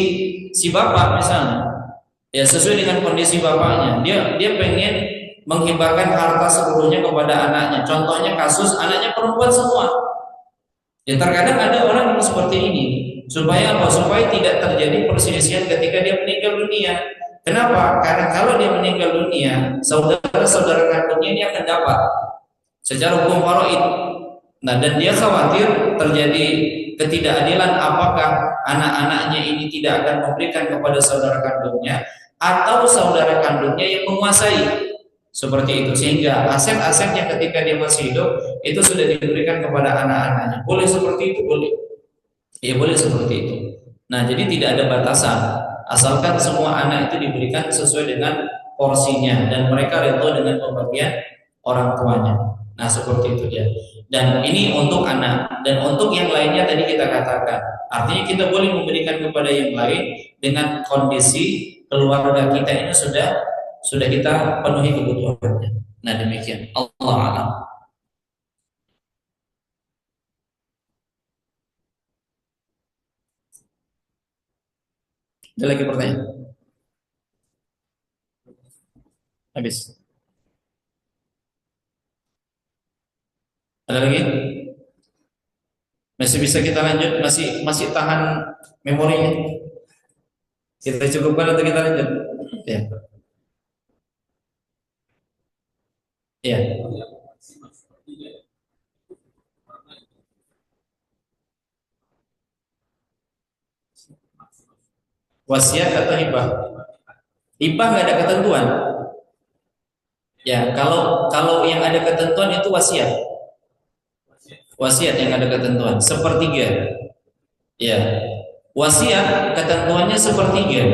si bapak misalnya. Ya, sesuai dengan kondisi bapaknya. Dia pengen menghibahkan harta seluruhnya kepada anaknya. Contohnya kasus anaknya perempuan semua. Ya, terkadang ada orang yang seperti ini. Supaya apa? Supaya tidak terjadi perselisihan ketika dia meninggal dunia. Kenapa? Karena kalau dia meninggal dunia, saudara-saudara kandungnya ini akan dapat secara hukum faraid. Nah, dan dia khawatir terjadi ketidakadilan, apakah anak-anaknya ini tidak akan memberikan kepada saudara kandungnya atau saudara kandungnya yang menguasai. Seperti itu, sehingga aset-asetnya ketika dia masih hidup itu sudah diberikan kepada anak-anaknya. Boleh seperti itu? Boleh. Ya, boleh seperti itu. Nah, jadi tidak ada batasan, asalkan semua anak itu diberikan sesuai dengan porsinya dan mereka ridho dengan pembagian orang tuanya. Nah, seperti itu ya. Dan ini untuk anak, dan untuk yang lainnya tadi kita katakan, artinya kita boleh memberikan kepada yang lain dengan kondisi keluarga kita ini sudah kita penuhi kebutuhannya. Nah, demikian. Allah a'lam. Ada lagi pertanyaan? Habis. Ada lagi? Masih bisa kita lanjut? Masih tahan memorinya? Kita cukupkan atau kita lanjut? Ya. Ya. Wasiat atau hibah? Hibah nggak ada ketentuan. Ya, kalau yang ada ketentuan itu wasiat. Wasiat yang ada ketentuan sepertiga. Ya. Wasiat ketentuannya sepertiga.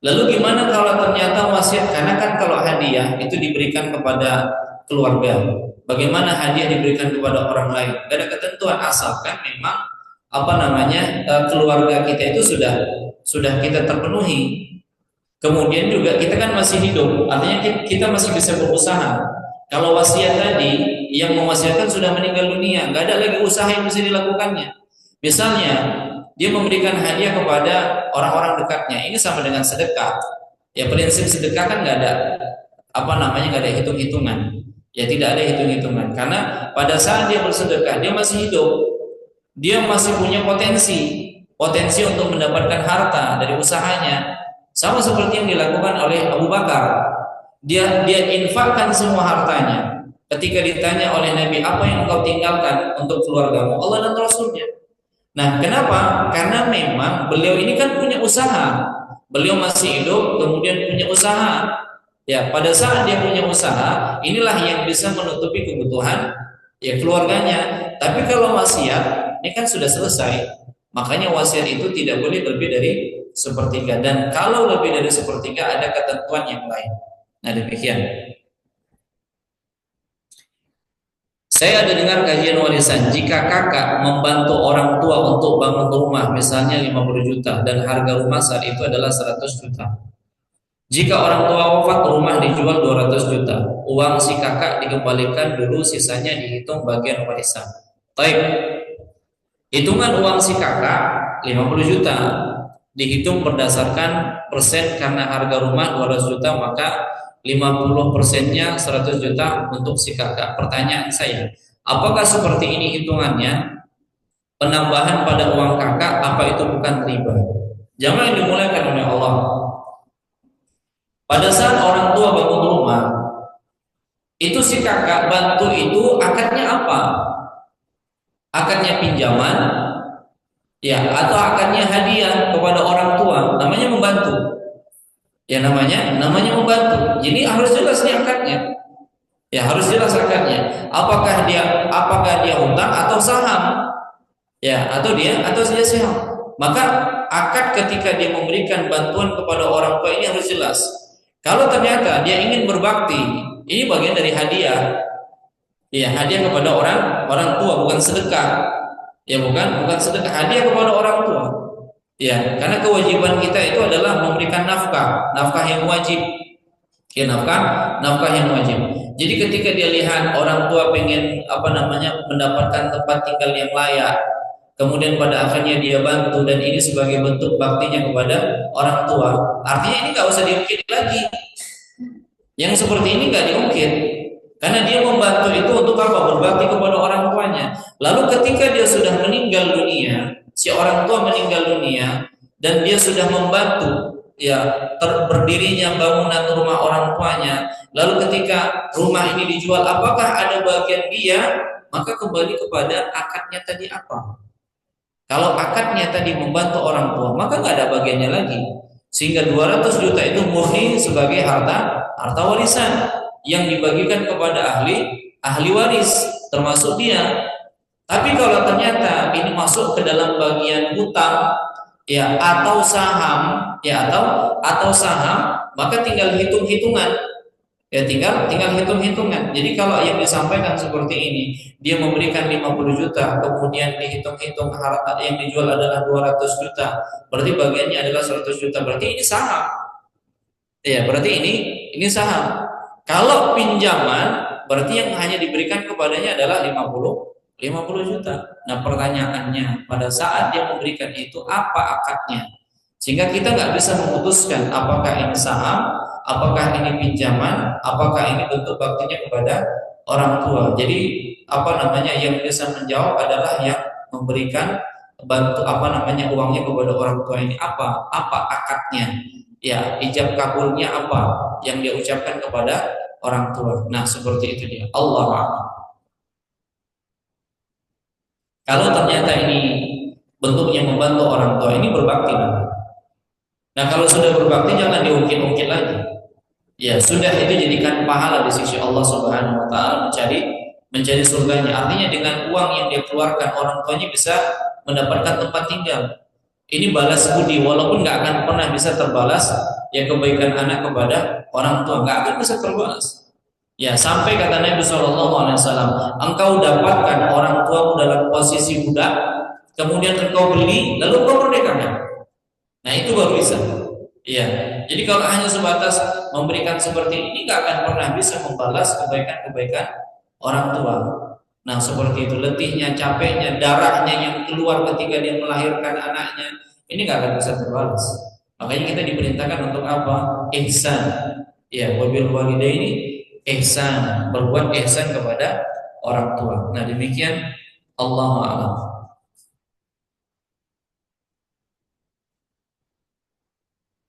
Lalu gimana kalau ternyata wasiat? Karena kan kalau hadiah itu diberikan kepada keluarga. Bagaimana hadiah diberikan kepada orang lain? Gak ada ketentuan, asalkan memang keluarga kita itu sudah kita terpenuhi. Kemudian juga kita kan masih hidup, artinya kita masih bisa berusaha. Kalau wasiat tadi yang mewasiatkan sudah meninggal dunia, nggak ada lagi usaha yang bisa dilakukannya. Misalnya dia memberikan hadiah kepada orang-orang dekatnya, ini sama dengan sedekah. Ya, prinsip sedekah kan nggak ada hitung-hitungan. Ya, tidak ada hitung-hitungan, karena pada saat dia bersedekah dia masih hidup, dia masih punya potensi untuk mendapatkan harta dari usahanya, sama seperti yang dilakukan oleh Abu Bakar. Dia infakkan semua hartanya. Ketika ditanya oleh Nabi, apa yang engkau tinggalkan untuk keluargamu? Allah dan Rasulnya. Nah, kenapa? Karena memang beliau ini kan punya usaha. Beliau masih hidup, kemudian punya usaha. Ya, pada saat dia punya usaha, inilah yang bisa menutupi kebutuhan ya keluarganya. Tapi kalau wasiat, ini kan sudah selesai. Makanya wasiat itu tidak boleh lebih dari sepertiga. Dan kalau lebih dari sepertiga ada ketentuan yang lain. Nah, demikian. Saya ada dengar kajian warisan, jika kakak membantu orang tua untuk bangun rumah, misalnya 50 juta, dan harga rumah saat itu adalah 100 juta. Jika orang tua wafat, rumah dijual 200 juta. Uang si kakak dikembalikan dulu, sisanya dihitung bagian warisan. Baik, hitungan uang si kakak 50 juta. Dihitung berdasarkan persen karena harga rumah 200 juta, maka 50 persennya 100 juta untuk si kakak. Pertanyaan saya, apakah seperti ini hitungannya? Penambahan pada uang kakak, apa itu bukan riba? Jangan yang dimulaikan oleh Allah. Pada saat orang tua bangun rumah, itu si kakak bantu itu akadnya apa? Akadnya pinjaman, ya, atau akadnya hadiah kepada orang tua, namanya membantu. Ya, namanya membantu. Jadi harus jelas nih akadnya. Ya, harus jelas akadnya. Apakah dia hutang atau saham? Ya, atau dia saham. Maka akad ketika dia memberikan bantuan kepada orang tua ini harus jelas. Kalau ternyata dia ingin berbakti, ini bagian dari hadiah. Ya, hadiah kepada orang orang tua, bukan sedekah. Ya, bukan sedekah, hadiah kepada orang tua. Ya, karena kewajiban kita itu adalah memberikan nafkah yang wajib. Ya, nafkah yang wajib. Jadi ketika dia lihat orang tua pengen mendapatkan tempat tinggal yang layak, kemudian pada akhirnya dia bantu dan ini sebagai bentuk baktinya kepada orang tua, artinya ini nggak usah diungkit lagi. Yang seperti ini nggak diungkit, karena dia membantu itu untuk apa? Berbakti kepada orang tuanya. Lalu ketika dia sudah meninggal dunia, si orang tua meninggal dunia dan dia sudah membantu ya berdirinya bangunan rumah orang tuanya. Lalu ketika rumah ini dijual, apakah ada bagian dia? Maka kembali kepada akadnya tadi apa? Kalau akadnya tadi membantu orang tua, maka nggak ada bagiannya lagi. Sehingga 200 juta itu murni sebagai harta warisan yang dibagikan kepada ahli waris, termasuk dia. Tapi kalau ternyata ini masuk ke dalam bagian hutang, ya, atau saham, ya, atau saham, maka tinggal hitung-hitungan. Ya, tinggal hitung-hitungan. Jadi kalau yang disampaikan seperti ini, dia memberikan 50 juta, kemudian dihitung-hitung harta yang dijual adalah 200 juta. Berarti bagiannya adalah 100 juta. Berarti ini saham. Ya, berarti ini saham. Kalau pinjaman, berarti yang hanya diberikan kepadanya adalah 50 juta. Nah, pertanyaannya, pada saat dia memberikan itu apa akadnya? Sehingga kita nggak bisa memutuskan apakah ini saham, apakah ini pinjaman, apakah ini bentuk baktinya kepada orang tua. Jadi yang bisa menjawab adalah yang memberikan bantu uangnya kepada orang tua ini apa akadnya, ya, ijab kabulnya apa yang dia ucapkan kepada orang tua. Nah, seperti itu dia. Allah a'lam. Kalau ternyata ini bentuknya membantu orang tua, ini berbakti. Nah, kalau sudah berbakti jangan diungkit-ungkit lagi. Ya, sudah itu jadikan pahala di sisi Allah Subhanahu wa taala, mencari surganya. Artinya dengan uang yang dia keluarkan, orang tuanya bisa mendapatkan tempat tinggal. Ini balas budi, walaupun nggak akan pernah bisa terbalas ya kebaikan anak kepada orang tua, nggak akan bisa terbalas. Ya, sampai kata Nabi Shallallahu Alaihi Wasallam, engkau dapatkan orang tuamu dalam posisi budak, kemudian engkau beli, lalu engkau merdekakan. Nah, itu baru bisa. Iya. Jadi kalau hanya sebatas memberikan seperti ini, nggak akan pernah bisa membalas kebaikan-kebaikan orang tua. Nah, seperti itu, letihnya, capeknya, darahnya yang keluar ketika dia melahirkan anaknya, ini nggak akan bisa terbalas. Makanya kita diperintahkan untuk apa? Ihsan. Ya, wabil walidaini ihsan, berbuat ihsan kepada orang tua. Nah, demikian, Allahu a'lam.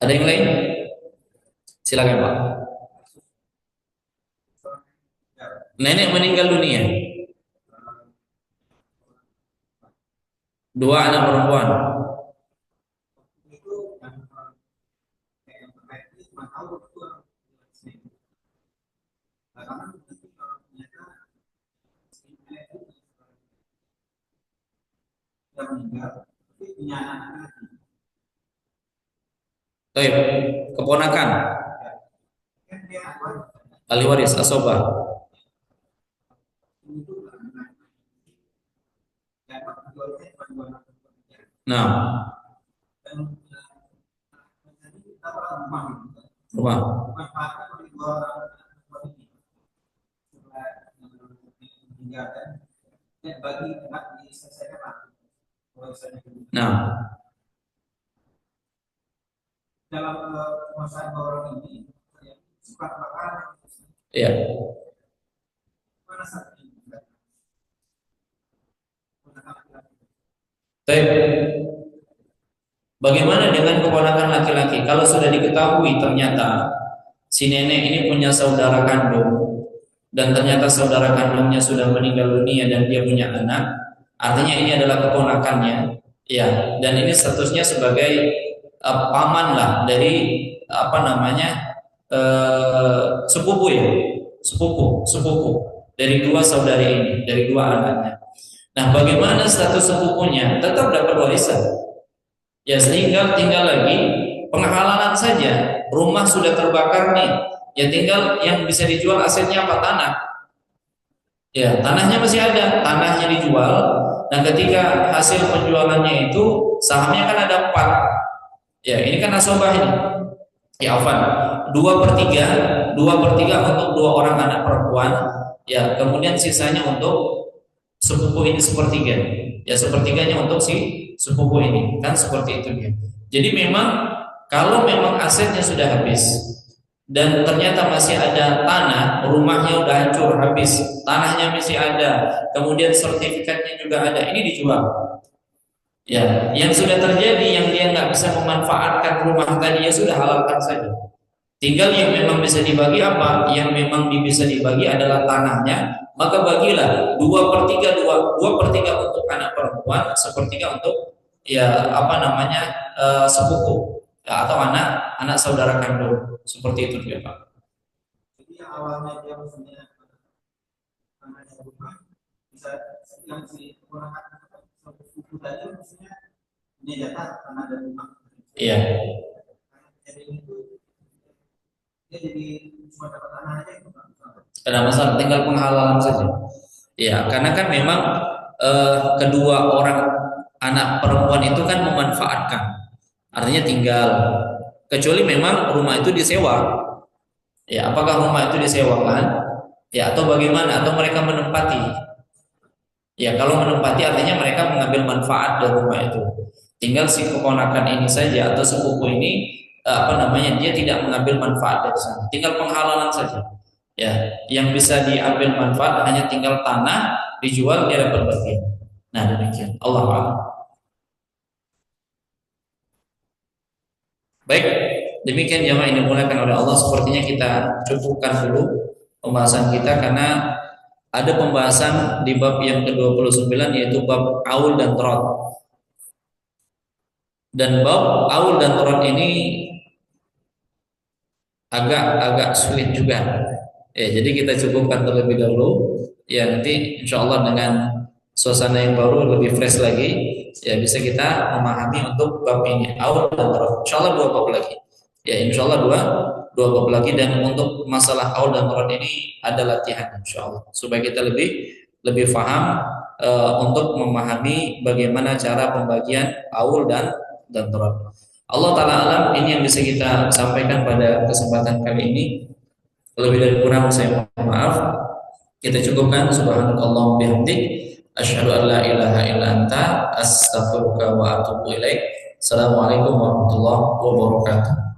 Ada yang lain? Silakan, Pak. Nenek meninggal dunia, dua anak perempuan. Baik, keponakan, ahli waris, asobah. Nah, rumah. Nah, dalam penguasaan orang ini suka makan ya. mana saat ini Baik. Bagaimana dengan keponakan laki-laki? Kalau sudah diketahui ternyata si nenek ini punya saudara kandung dan ternyata saudara kandungnya sudah meninggal dunia dan dia punya anak, artinya ini adalah keponakannya. Ya, dan ini statusnya sebagai paman lah dari apa namanya sepupu ya, sepupu dari dua saudari ini, dari dua anaknya. Nah, bagaimana status sepupunya? Tetap dapat warisan. Ya, sehingga tinggal lagi penghalalan saja. Rumah sudah terbakar nih. Ya tinggal yang bisa dijual asetnya apa? Tanah. Ya, tanahnya masih ada, tanahnya dijual. Dan ketika hasil penjualannya itu sahamnya kan ada 4. Ya, ini kan asobah ini. Ya, Afan. 2/3, 2/3 untuk 2 orang anak perempuan. Ya, kemudian sisanya untuk sepupu ini sepertiga. Ya, sepertiganya untuk si sepupu ini. Kan seperti itu dia. Jadi memang kalau memang asetnya sudah habis dan ternyata masih ada tanah, rumahnya udah hancur habis, tanahnya masih ada, kemudian sertifikatnya juga ada, ini dijual. Ya, yang sudah terjadi yang dia nggak bisa memanfaatkan rumah tadi ya sudah halalkan saja. Tinggal yang memang bisa dibagi apa? Yang memang bisa dibagi adalah tanahnya, maka bagilah 2/3 2/3 untuk anak perempuan, sepertiga untuk ya apa namanya sepupu ya, atau anak anak saudara kandung seperti itu dia Pak. jadi yang awalnya dia maksudnya namanya rumah bisa yang si keponakan suku tadi maksudnya ini jatah tanah dan rumah Iya. jadi itu dia jadi cuma dapat tanah aja gitu kan. Ada masalah, tinggal penghalalan saja. Ya, karena kan memang kedua orang anak perempuan itu kan memanfaatkan. Artinya tinggal. Kecuali memang rumah itu disewa. Ya, apakah rumah itu disewakan? Ya, atau bagaimana? Atau mereka menempati? Ya, kalau menempati artinya mereka mengambil manfaat dari rumah itu. Tinggal si keponakan ini saja atau sepupu ini apa namanya? Dia tidak mengambil manfaat dari sana. Tinggal penghalalan saja. Ya, yang bisa diambil manfaat hanya tinggal tanah dijual dia dapat bagian. Nah, demikian. Allah a'lam. Baik, demikian jamaah yang dimuliakan oleh Allah. Sepertinya kita cukupkan dulu pembahasan kita karena ada pembahasan di bab yang ke-29 yaitu bab aul dan turad. Dan bab aul dan turad ini agak sulit juga. Ya, jadi kita cukupkan terlebih dahulu. Ya, nanti insya Allah dengan suasana yang baru lebih fresh lagi, ya bisa kita memahami untuk bab ini aul dan turad. Insya Allah 2 bab lagi. Ya, insya Allah dua bab lagi dan untuk masalah aul dan turad ini ada latihan insya Allah supaya kita lebih paham untuk memahami bagaimana cara pembagian aul dan turad. Allah Ta'ala alam, ini yang bisa kita sampaikan pada kesempatan kali ini. Lebih dari kurang saya mohon maaf. Kita cukupkan. Subhanallah bihamdik, asyhadu an la ilaha illa anta, astaghfiruka wa atubu ilaik. Assalamualaikum warahmatullahi wabarakatuh.